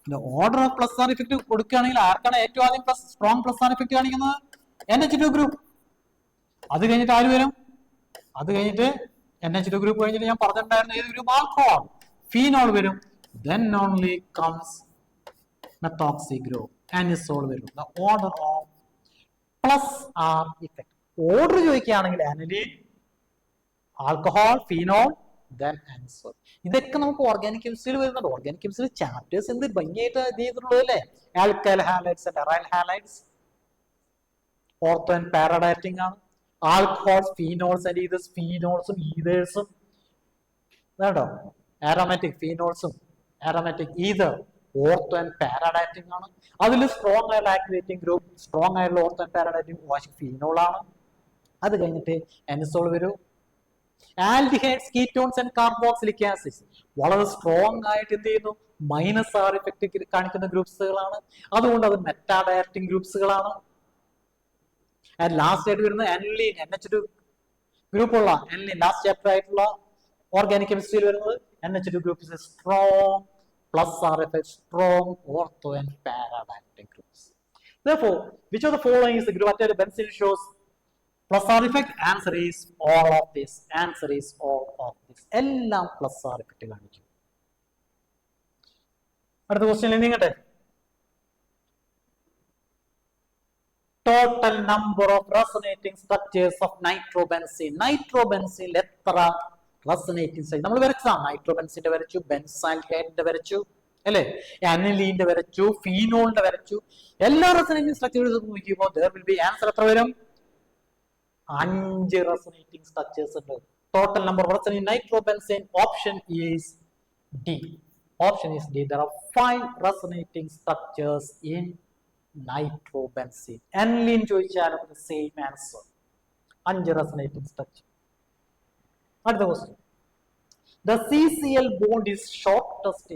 the order of plus R effect കൊടുക്കുകയാണെങ്കിൽ ആർക്കാണ് ഏറ്റവും ആദ്യം strong plus R effect കാണിക്കുന്നത്? NH2 group. അത് കഴിഞ്ഞിട്ട് ആര് വരും? അത് കഴിഞ്ഞിട്ട് NH2 ഗ്രൂപ്പ് കഴിഞ്ഞിട്ട് ഞാൻ പറഞ്ഞിട്ടുണ്ടായിരുന്നു ഏത് ഗ്രൂപ്പ്? ആൽക്കഹോൾ, ഫീനോൾ വരും. Then only comes methoxy group, anisole വരും. The order of plus R effect. Order ചോദിക്കുകയാണെങ്കിൽ aniline, alcohol, phenol, then answer. ഇതൊക്കെ നമുക്ക് ഓർഗാനിക് കെമിസ്ട്രിയിൽ വരുന്നുണ്ട്. ഓർഗാനിക് കെമിസ്ട്രി ചാപ്റ്റേഴ്സ് എന്ത് ഭംഗിയായിട്ട് ഇത് ചെയ്തിട്ടുള്ളത് അല്ലേ? Alkyl halides, aryl halides, ortho and para directing ആണ്. ആൽക്കഹോൾസ്, ഫീനോൾസ് ആൻഡ് ഈതേഴ്സ്, ഫീനോൾസും ഈതേഴ്സും കേട്ടോ. ആരോമാറ്റിക് ഫീനോൾസും aromatic ether, ortho and para directing ആണ്. അതിൽ സ്ട്രോങ് ആയിട്ടുള്ള ആക്ടിവേറ്റിംഗ് ഗ്രൂപ്പ്, സ്ട്രോങ് ആയിട്ടുള്ള ഓർത്തോ ആൻഡ് പാരഡൈറ്റിംഗ് വാഷിംഗ് ഫീനോൾ ആണ്. അത് കഴിഞ്ഞിട്ട് അനിസോൾ വരും. Aldehydes, ketones and carboxylic acids വളരെ സ്ട്രോങ് ആയിട്ട് എന്ത് ചെയ്യുന്നു? മൈനസ് ആർ ഇഫക്ട് കാണിക്കുന്ന ഗ്രൂപ്പ്സുകളാണ്. അതുകൊണ്ട് അത് മെറ്റാഡയറക്റ്റിംഗ് ഗ്രൂപ്പ്സുകളാണ്. ആൻഡ് ലാസ്റ്റ് ആയിട്ട് വരുന്ന ആനിലീൻ, NH2 ഗ്രൂപ്പുള്ള ആനിലീൻ, ലാസ്റ്റ് ചാപ്റ്റർ ആയിട്ടുള്ള ഓർഗാനിക് കെമിസ്ട്രിയിൽ വരുന്നത് NH2 group strong plus R effect, strong ortho and paradactic groups. Therefore, which of the following is the group that benzene shows plus R effect? Answer is all of this. Answer is all of this. എല്ലാം plus R effect കാണിക്കും. അടുത്ത question നീങ്ങട്ടെ. Total number of resonating structures of nitrobenzene. Nitrobenzene എത്ര റെസൊനേറ്റിംഗ് side നമ്മൾ വരച്ചതാണ്? നൈട്രോബെൻസിന്റെ വരച്ചു, ബെൻസൈൽഹൈഡിന്റെ വരച്ചു അല്ലെ, അനിലീന്റെ വരച്ചു, ഫീനോളിന്റെ വരച്ചു. എല്ലാ റെസൊനേറ്റിംഗ് സ്ട്രക്ചേഴ്സ് നോക്കിയപ്പോൾ there will be ആൻസർ എത്ര വരും? 5 റെസൊനേറ്റിംഗ് സ്ട്രക്ചേഴ്സ് ഉണ്ട്. Total number of resonating nitrobenzene option is D. Option is D. there are 5 resonating structures in nitrobenzene. Aniline ചോദിച്ചാലും സെയിം ആൻസർ, 5 റെസൊനേറ്റിംഗ് സ്ട്രക്ചർ. അടുത്ത question. The CCl bond is shortest.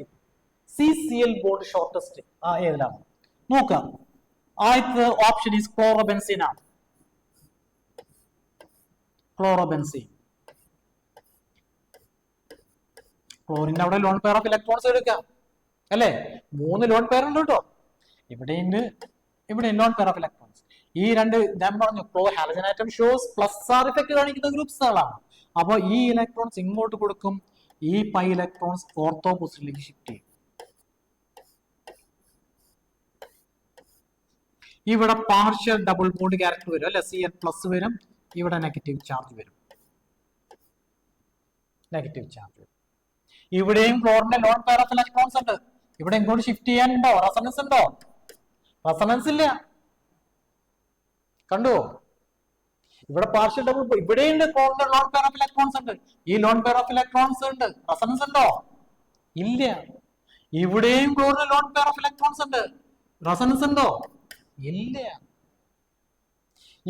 CCl bond shortest ഏതിലാണ് നോക്കാം. ആദ്യത്തെ option is chlorobenzene ആണ്. Chlorobenzene. ക്ലോറിന്റെ അവിടെ loan pair of electrons എടുക്കാം അല്ലെ? 3 lone pair ഉണ്ട് കേട്ടോ. ഇവിടെ ലോൺ പെയർ ഓഫ് ഇലക്ട്രോൺസ്. ഈ രണ്ട് ഞാൻ പറഞ്ഞു halogen atom shows plus R effect കാണിക്കുന്ന ഗ്രൂപ്പ്സുകളാണ്. അപ്പൊ ഈ ഇലക്ട്രോൺസ് ഇങ്ങോട്ട് കൊടുക്കും, ഈ പൈ ഇലക്ട്രോൺസ് ഓർത്തോ പൊസിഷനിലേക്ക് ഷിഫ്റ്റ് ചെയ്യും. ഇവിടെ പാർഷ്യൽ ഡബിൾ ബോണ്ട് ക്യാരക്ടർ വരും അല്ലെ, Cl പ്ലസ് വരും. ഇവിടെ നെഗറ്റീവ് ചാർജ് വരും, നെഗറ്റീവ് ചാർജ് വരും. ഇവിടെയും ക്ലോറിന്റെ ലോൺ പെയർ ഓഫ് ഇലക്ട്രോൺസ് ഉണ്ട്. ഇവിടെ ഇങ്ങോട്ട് ഷിഫ്റ്റ് ചെയ്യാനുണ്ടോ? റെസൊണൻസ് ഉണ്ടോ? റെസൊണൻസ് ഇല്ല. കണ്ടോ? ഇവിടെ പാർഷ്യൽ ഡബിൾ ഇവിടെയുണ്ട് ക്ലോറിന്റെ ലോൺ പെയർ ഓഫ് ഇലക്ട്രോൺസ് ഉണ്ട്. ഈ ലോൺ പെയർ ഓഫ് ഇലക്ട്രോൺസ് ഉണ്ട്. റെസൊണൻസ് ഉണ്ടോ? ഇല്ല. ഇവിടെയും ക്ലോറിന്റെ ലോൺ പെയർ ഓഫ് ഇലക്ട്രോൺസ് ഉണ്ട്. റെസൊണൻസ് ഉണ്ടോ? ഇല്ല.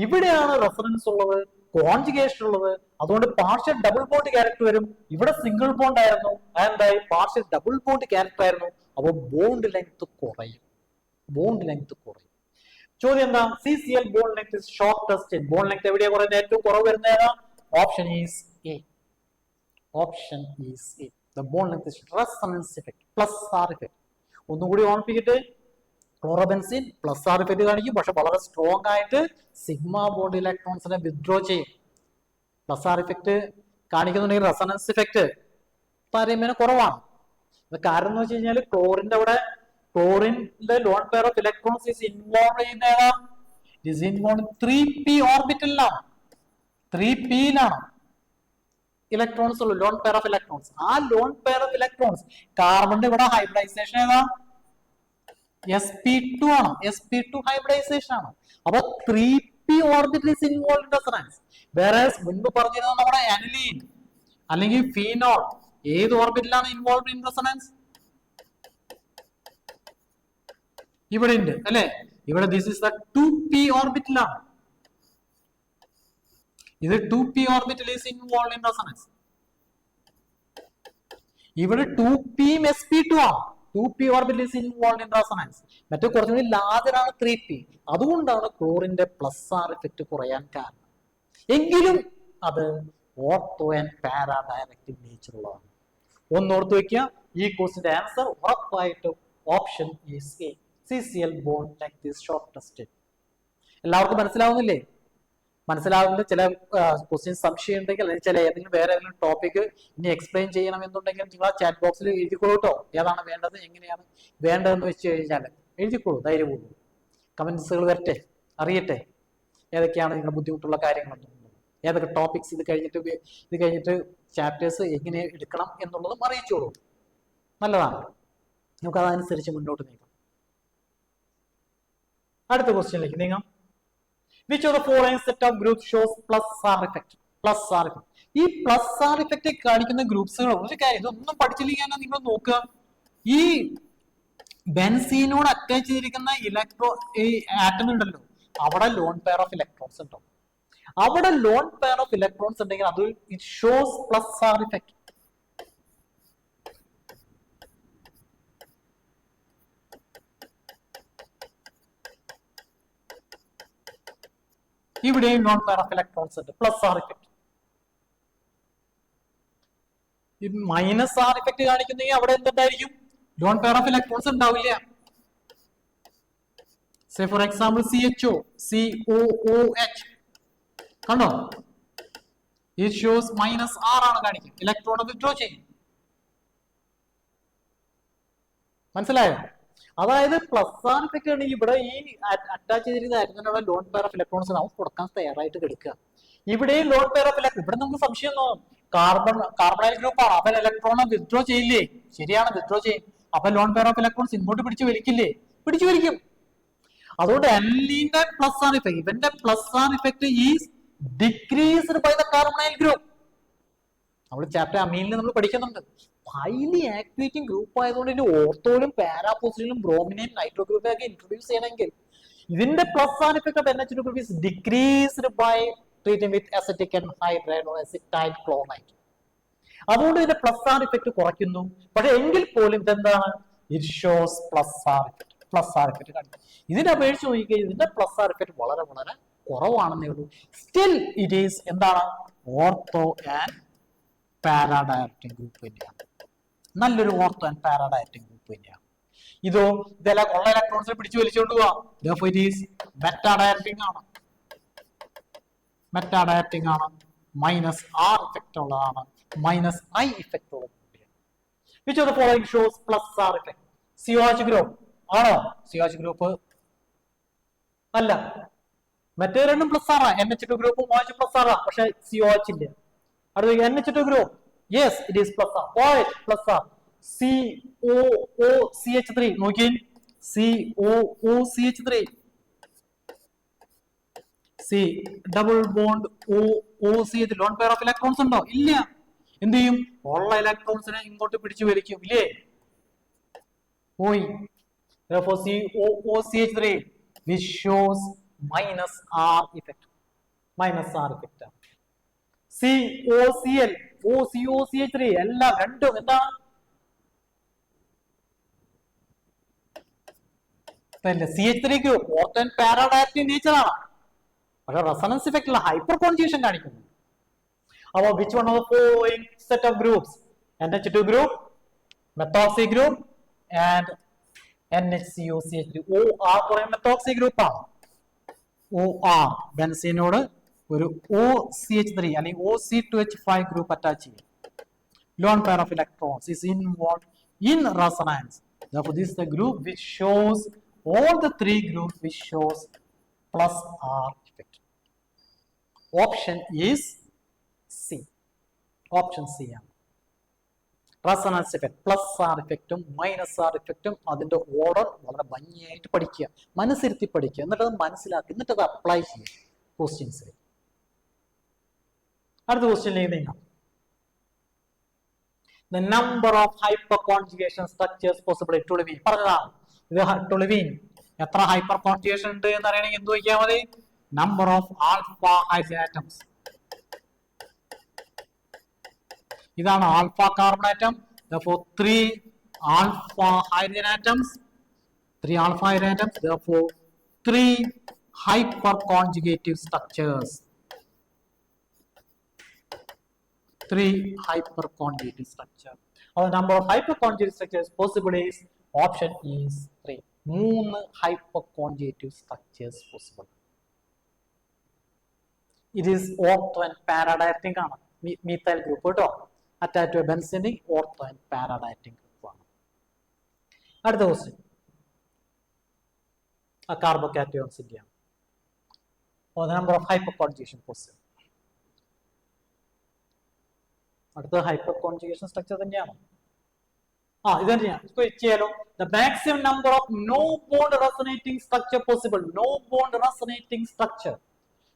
ഇവിടെയാണ് റെസൊണൻസ് ഉള്ളത്, കോൺജുഗേഷൻ ഉള്ളത്. അതുകൊണ്ട് പാർഷ്യൽ ഡബിൾ ബോണ്ട് ക്യാരക്ടർ വരും. ഇവിടെ സിംഗിൾ ബോണ്ട് ആയിരുന്നു, അതെന്തായി പാർഷ്യൽ ഡബിൾ ബോണ്ട് ക്യാരക്ടർ ആയിരുന്നു. അപ്പോൾ ബോണ്ട് ലെങ്ത് കുറയും. ബോണ്ട് ലെങ്ത് കുറയും. ചോദ്യം എന്താ? CCl bond length is shortest. Bond length എവിടെയാണ് കുറയുന്നത്? ഏറ്റവും കുറവ് വരുന്നത് option is A. Option is A. The bond length is resonance effect plus R effect. ഒന്നുകൂടി ഓർമ്മിപ്പിക്കട്ടെ, ക്ലോറോബെൻസിൻ പ്ലസ് ആർ ഇഫക്റ്റ് കാണിക്കും, പക്ഷെ വളരെ സ്ട്രോങ് ആയിട്ട് സിഗ്മ ബോണ്ട് ഇലക്ട്രോൺസിനെ വിത്ഡ്രോ ചെയ്യും. പ്ലസ് ആർ ഇഫക്റ്റ് കാണിക്കുന്നുണ്ടെങ്കിൽ റെസൊണൻസ് ഇഫക്റ്റ് താരതമ്യേന കുറവാണ്. കാരണം എന്ന് വെച്ച് കഴിഞ്ഞാൽ ക്ലോറിന്റെ അവിടെ ക്ലോറിന്റെ lone pair of electrons is involve ചെയ്യുന്ന ഏതാ? ഇസ് ഇൻവോൾവ് 3p ഓർബിറ്റലിലാണ്. 3pയിലാണ് ഇലക്ട്രോൺസ് ഉള്ളു, ലോൺ പെയർ ഓഫ് ഇലക്ട്രോൺസ്. ആ ലോൺ പെയർ ഓഫ് ഇലക്ട്രോൺസ് കാർബണിന്റെ ഇവിടെ ഹൈബ്രിഡൈസേഷൻ ഏതാ? sp2 ആണ്. sp2 ഹൈബ്രിഡൈസേഷൻ ആണ്. അപ്പൊ 3p orbital is involve in resonance. വേറെ മുൻപ് പറഞ്ഞിരുന്നത് നമ്മുടെ അനിലീൻ അല്ലെങ്കിൽ ഫീനോൾ ഏത് ഓർബിറ്റലാണ് ഇൻവോൾവ് ഇൻ റെസൊണൻസ്? ഇവിടെ ഉണ്ട് അല്ലെ? ഇവിടെ ദിസ് ഇസ് ദ 2p ഓർബിറ്റലാണ്. ഇത് 2p orbital is involve in resonance. ഇവിടെ 2pയും sp2 ആണ്. 2p orbital is involve in resonance. മറ്റേ കുറച്ചുകൂടി ലാർജർ ആണ് 3p. അതുകൊണ്ടാണ് ക്ലോറിന്റെ പ്ലസ് ആർ ഇഫക്റ്റ് കുറയാൻ കാരണം. എങ്കിലും അത് ortho and para directive nature ഉള്ളതാണ്. ഒന്നോർത്ത് വെക്കുക, ഈ ക്വസ്റ്റിന്റെ ആൻസർ ഉറപ്പായിട്ടും option is A. CCl bond length is shortest. എല്ലാവർക്കും മനസ്സിലാവുന്നില്ലേ? മനസ്സിലാവുന്ന ചില ക്വസ്റ്റ്യൻ സംശയം ഉണ്ടെങ്കിൽ അല്ലെങ്കിൽ ചില ഏതെങ്കിലും വേറെ ഏതെങ്കിലും ടോപ്പിക് ഇനി എക്സ്പ്ലെയിൻ ചെയ്യണം എന്നുണ്ടെങ്കിൽ നിങ്ങൾ ആ ചാറ്റ് ബോക്സിൽ എഴുതിക്കോളൂ കേട്ടോ. ഏതാണ് വേണ്ടത്, എങ്ങനെയാണ് വേണ്ടതെന്ന് വെച്ച് കഴിഞ്ഞാൽ എഴുതിക്കോളൂ, ധൈര്യപൂർവ്വം. കമന്റ്സുകൾ വരട്ടെ, അറിയട്ടെ ഏതൊക്കെയാണ് നിങ്ങളുടെ ബുദ്ധിമുട്ടുള്ള കാര്യങ്ങളൊന്നും, ഏതൊക്കെ ടോപ്പിക്സ് ഇത് കഴിഞ്ഞിട്ട് ചാപ്റ്റേഴ്സ് എങ്ങനെ എടുക്കണം എന്നുള്ളതും അറിയിച്ചോളൂ. നല്ലതാണ്, നമുക്ക് അതനുസരിച്ച് മുന്നോട്ട് നീങ്ങാം. അടുത്ത ക്വസ്റ്റ്യനിലേക്ക് നീങ്ങാം. Which of the following set of groups shows plus R effect? Plus R effect. ഈ പ്ലസ് ആർ ഇഫക്റ്റ് കാണിക്കുന്ന ഗ്രൂപ്പ്സുകൾ ഒരു കാര്യം ഇതൊന്നും പഠിച്ചില്ലെങ്കിൽ നിങ്ങൾ നോക്കുക. ഈ ബെൻസീനോട് അറ്റാച്ച് ചെയ്തിരിക്കുന്ന ഈ ആറ്റം ഉണ്ടല്ലോ, അവിടെ ലോൺ പെയർ ഓഫ് ഇലക്ട്രോൺസ് ഉണ്ടാവും. അവിടെ ലോൺ പെയർ ഓഫ് ഇലക്ട്രോൺസ് ഉണ്ടെങ്കിൽ അത് it shows plus R effect. ഇവിടെയും ലോൺ പെയർ ഓഫ് ഇലക്ട്രോൺസ് ഉണ്ട്, plus R effect. Minus R effect കാണിക്കുന്നെങ്കിൽ അവിടെ എന്തുണ്ടായിരിക്കും? ലോൺ പെയർ ഓഫ് ഇലക്ട്രോൺസ് ഉണ്ടാവില്ല. Say for example CHO, COOH കണ്ടോ? ഇറ്റ് ഷോസ് മൈനസ് ആർ ആണ് കാണിക്കും, ഇലക്ട്രോൺ വിത്ഡ്രോ ചെയ്യും. മനസ്സിലായോ? അതായത് പ്ലസ് ആർ ഇഫക്റ്റ് ആണെങ്കിൽ ഇവിടെ ഈ അറ്റാച്ച് ചെയ്തിരിക്കുന്ന ലോൺ പെയർ ഓഫ് ഇലക്ട്രോൺസ് നമുക്ക് കൊടുക്കാൻ തയ്യാറായിട്ട് കിടക്കുക. ഇവിടെയും ലോൺ പെയർ ഓഫ് ഇലക്ട്രോൺ, ഇവിടെ നമുക്ക് സംശയം തോന്നും, കാർബണൈൽ ഗ്രൂപ്പ് ആണ്, അവൻ ഇലക്ട്രോണെ വിത്ഡ്രോ ചെയ്യില്ലേ? ശരിയാണ്, വിത്ഡ്രോ ചെയ്യും. അപ്പൊ ലോൺ പെയർ ഓഫ് ഇലക്ട്രോൺസ് ഇങ്ങോട്ട് പിടിച്ചു വലിക്കില്ലേ? പിടിച്ചു വലിക്കും. അതുകൊണ്ട് അനിലീന്റെ പ്ലസ് ആർ ഇഫക്റ്റ്, ഇവന്റെ plus R effect is decreased by the carbonyl group. നമ്മൾ ചാപ്റ്റർ അമീനിൽ നമ്മൾ പഠിക്കുന്നുണ്ട്. ഹൈലി ആക്ടിവേറ്റിംഗ് ഗ്രൂപ്പ് ആയതുകൊണ്ട് ഇതിന്റെ ഓർത്തോയിലും പാരാപോസിറ്റിലും ബ്രോമിനെയും നൈട്രോ ഗ്രൂപ്പും ഒക്കെ ഇൻട്രൊഡ്യൂസ് ചെയ്യണമെങ്കിൽ ഇതിന്റെ plus R effect of NH2 group is decreased by treating with acetic anhydride or acetyl chloride. അതുകൊണ്ട് ഇതിന്റെ പ്ലസ് ആർ ഇഫക്റ്റ് കുറയ്ക്കുന്നു. പക്ഷെ എങ്കിൽ പോലും ഇതെന്താണ്? It shows plus R effect. Plus R effect കാണിക്കും. ഇതിനെ അപേക്ഷിച്ച് നോക്കിക്കഴിഞ്ഞാൽ ഇതിന്റെ പ്ലസ് ആർ ഇഫക്റ്റ് വളരെ വളരെ കുറവാണെന്നേ ഉള്ളൂ. സ്റ്റിൽ ഇറ്റ് ഈസ് എന്താണ്? ഓർത്തോ ആൻഡ് പാരാഡയറക്റ്റിംഗ് ഗ്രൂപ്പ് തന്നെയാണ്. നല്ലൊരു ഓർത്തോ ആൻഡ് പാരാഡയറക്റ്റിംഗ് ഗ്രൂപ്പ് തന്നെയാണ്. ഇതെല്ലാം ഉള്ള ഇലക്ട്രോൺസിനെ പിടിച്ചു വലിച്ചുകൊണ്ട് പോവാം. ഇറ്റ് ഈസ് മെറ്റാഡയറക്റ്റിംഗ് ആണ്. മെറ്റാഡയറക്റ്റിംഗ് ആണ്. മൈനസ് ആർ ഇഫക്റ്റ് ഉള്ളതാണ്. മൈനസ് ഐ ഇഫക്റ്റ് ഉള്ളത്. Which of the following shows plus R effect? COH group ആണോ? COH ഗ്രൂപ്പ് അല്ല. മറ്റേ രണ്ടും പ്ലസ് ആറാ. NH2 ഗ്രൂപ്പും OH പ്ലസ് ആറാ, പക്ഷെ COH ഇല്ല. അടുത്ത NH2 group, yes it is plus R. OH plus R. COOCH3 നോക്കിയേ, COOCH3. C double bond O C lone pair of electrons ഉണ്ടോ? ഇല്ല. എന്ത് ചെയ്യും? ഉള്ള ഇലക്ട്രോൺസിനെ ഇങ്ങോട്ട് പിടിച്ചു വലിക്കും, ഇല്ലേ? പോയി. Therefore, COOCH3 which shows minus R effect. Minus R effect. COCl, OCOCH3 എല്ലാം രണ്ടും എന്താണ്? CH3 ക്ക് ഓർത്തൻ പാരാഡാക്റ്റീവ് നേച്ചർ ആണ്, പക്ഷെ റെസണൻസ് ഇഫക്റ്റിൽ ഹൈപ്പർ കോൺജുഗേഷൻ കാണിക്കുന്നു. അപ്പോൾ which one of the following set of groups? NH2 group, methoxy group and NHCOCH3. OR പറയുന്ന methoxy group ആണ്. OR ബെൻസീനോട് ഒരു OCH3 അല്ലെങ്കിൽ OC2H5 ഗ്രൂപ്പ് അറ്റാച്ച് ചെയ്യും. Lone pair of electrons is involved in resonance. Therefore, this is the group which shows all the three groups which shows plus R effect. Option is C. Option C ആണ്. Resonance effect plus R ഇഫക്റ്റും minus R ഇഫക്റ്റും അതിന്റെ order വളരെ ഭംഗിയായിട്ട് പഠിക്കുക, മനസ്സിരുത്തി പഠിക്കുക, എന്നിട്ട് അത് മനസ്സിലാക്കി, എന്നിട്ട് അത് അപ്ലൈ ചെയ്യുക ക്വസ്റ്റ്യൻസിൽ. അടുത്ത ക്വസ്റ്റ്യനിലേക്ക് നീങ്ങാം. The number of hyperconjugation structures possible. Toluene പറഞ്ഞതാണ്. ഇത് toluene എത്ര ഹൈപ്പർ കോൺജുഗേഷൻ ഉണ്ട് എന്ന് അറിയണമെങ്കിൽ എന്ത് ചോദിക്കാൻ മതി? Number of alpha hydrogen atoms. ഇതാണ് alpha carbon atom. Therefore 3 alpha hydrogen atoms. 3 alpha hydrogen atoms. Therefore 3 hyperconjugative structures. 3 hyperconjugative structure. Our number of hyperconjugative structures possible is option is 3. 3 hyperconjugative structures possible. It is ortho and paradiatic ആണ്. methyl group കേട്ടോ. attached to a benzene ortho and paradiatic group ആണ്. അടുത്ത question കാർബോകാറ്റയോൺസിന്റെ ആണ്. the number of hyperconjugation possible. അടുത്ത hyper conjugation structure തന്നെയാണ്. ഇത് തന്നെയാണ് ചെയ്യാലോ. The maximum number of no bond resonating structure possible. No bond resonating structure.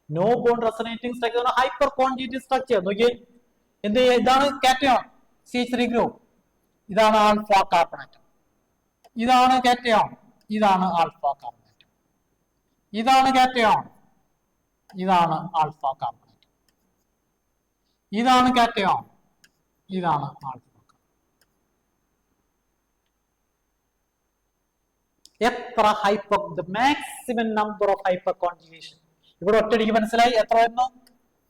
No bond resonating structure hyper conjugative structure. നോക്കിയേ, എന്ത് ചെയ്യുക? ഇതാണ് കാറ്റയോൺ CH3 ഗ്രൂപ്പ്, ഇതാണ് ആൽഫ കാർബൺ ആറ്റം, ഇതാണ് കാറ്റയോൺ, ഇതാണ് ആൽഫ കാർബൺ ആറ്റം, ഇതാണ് കാറ്റയോൺ, ഇതാണ് alpha carbon atom, ഇതാണ് കാറ്റയോൺ, ഇതാണ് ആൽഫ. എത്ര hyper, the maximum number of hyper conjugation ഇവിടെ ഒറ്റയടിക്ക് മനസ്സിലായി. എത്ര വരുന്നു?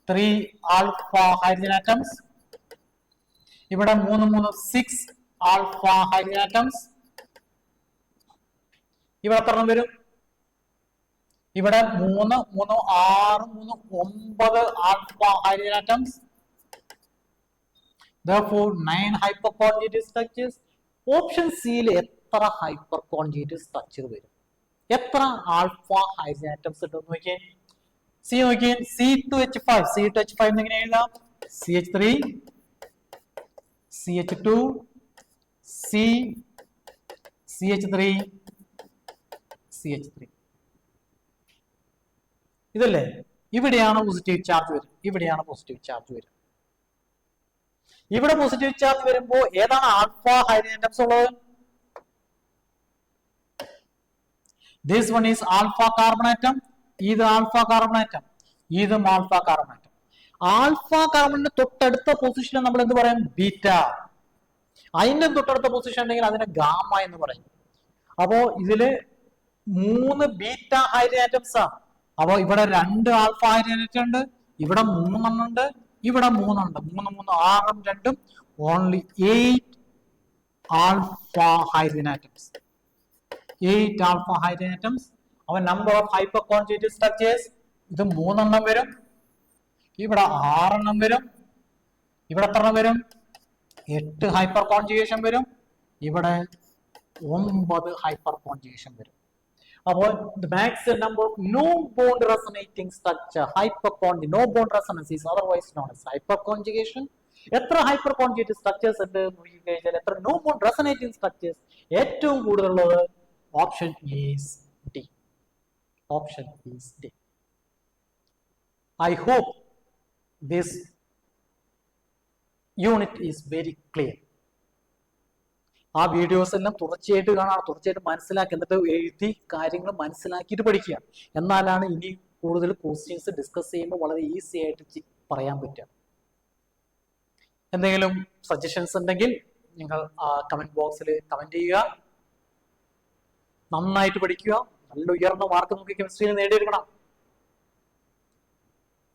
3 ആൽഫ ഹൈഡ്രജൻ ആറ്റംസ്. ഇവിടെ 6 ആൽഫ ഹൈഡ്രജൻ ആറ്റംസ്. ഇവിടെ എത്ര വരും? ഇവിടെ 3 6 9 alpha hydrogen atoms. Therefore 9 hyperconjugative structures. Option സിയിൽ എത്ര ഹൈപ്പർ കോൺജുഗേറ്റീവ് സ്ട്രക്ചർ വരും? എത്ര ആൽഫ ഹൈഡ്രജൻ ആറ്റംസ് ഉണ്ടെന്ന് നോക്കിയേ. സി നോക്കിയേ, C2H5. C2H5 എങ്ങനെ എഴുതാം? CH3 CH2 C CH3 CH3. ഇതല്ലേ? ഇവിടെയാണ് പോസിറ്റീവ് ചാർജ് വരും, ഇവിടെയാണ് പോസിറ്റീവ് ചാർജ് വരും. ഇവിടെ പോസിറ്റീവ് ചാർജ് വരുമ്പോൾ ഏതാണ് ആൽഫ ഹൈഡ്രജൻ ആറ്റംസ് ഉള്ളത്? This one is alpha carbon atom. ഇത് ആൽഫ കാർബൺ ആറ്റം, ഇതും ആൽഫ കാർബൺ ആറ്റം. ആൽഫ കാർബണിന്റെ തൊട്ടടുത്ത പൊസിഷൻ നമ്മൾ എന്ത് പറയും? ബീറ്റ. അതിന്റെ തൊട്ടടുത്ത പൊസിഷൻ ഉണ്ടെങ്കിൽ അതിനെ ഗാമ എന്ന് പറയും. അപ്പോ ഇതില് 3 ബീറ്റ ഹൈഡ്രജൻ ആറ്റംസ് ആണ്. അപ്പോ ഇവിടെ 2 ആൽഫ ഹൈഡ്രജൻ ആറ്റം ഉണ്ട്, ഇവിടെ 3 ഉണ്ട്, ഇവിടെ 3 ഉണ്ട്. 3 6 2 only 8 alpha hydrogen atoms. 8 alpha hydrogen atoms. അവ number of hyperconjugative structures ഇത് 3 വരും, ഇവിടെ 6 വരും, ഇവിടെ എത്ര വരും? 8 ഹൈപ്പർ കോൺജുഗേഷൻ വരും, ഇവിടെ 9 ഹൈപ്പർ കോൺജുഗേഷൻ വരും. അപ്പോൾ the maximum number of no bond resonating structure no bond resonance is otherwise known as hyperconjugation. എത്ര ഹൈപ്പർ കോൺജുഗേറ്റീവ് സ്ട്രക്ചേഴ്സ് ഉണ്ട് നോക്കി കഴിഞ്ഞാൽ എത്ര നോ ബോണ്ട് റെസൊനേറ്റിംഗ് സ്ട്രക്ചേഴ്സ് ഏറ്റവും കൂടുതലുള്ളത് option is D. Option is D. I hope this unit is very clear. ആ videos എല്ലാം തുടർച്ചയായിട്ട് കാണാം, തുടർച്ചയായിട്ട് മനസ്സിലാക്കി, എന്നിട്ട് എഴുതി കാര്യങ്ങൾ മനസ്സിലാക്കിയിട്ട് പഠിക്കുക. എന്നാലാണ് ഇനി കൂടുതൽ ക്വസ്റ്റ്യൻസ് ഡിസ്കസ് ചെയ്യുമ്പോൾ വളരെ ഈസി ആയിട്ട് പറയാൻ പറ്റുക. എന്തെങ്കിലും സജഷൻസ് ഉണ്ടെങ്കിൽ നിങ്ങൾ കമന്റ് ബോക്സിൽ കമന്റ് ചെയ്യുക. നന്നായിട്ട് പഠിക്കുക, നല്ല ഉയർന്ന മാർക്ക് നമുക്ക് കെമിസ്ട്രിയിൽ നേടിയെടുക്കണം.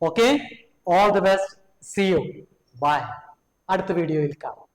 Okay, all the best, see you, bye. അടുത്ത വീഡിയോയിൽ കാണാം.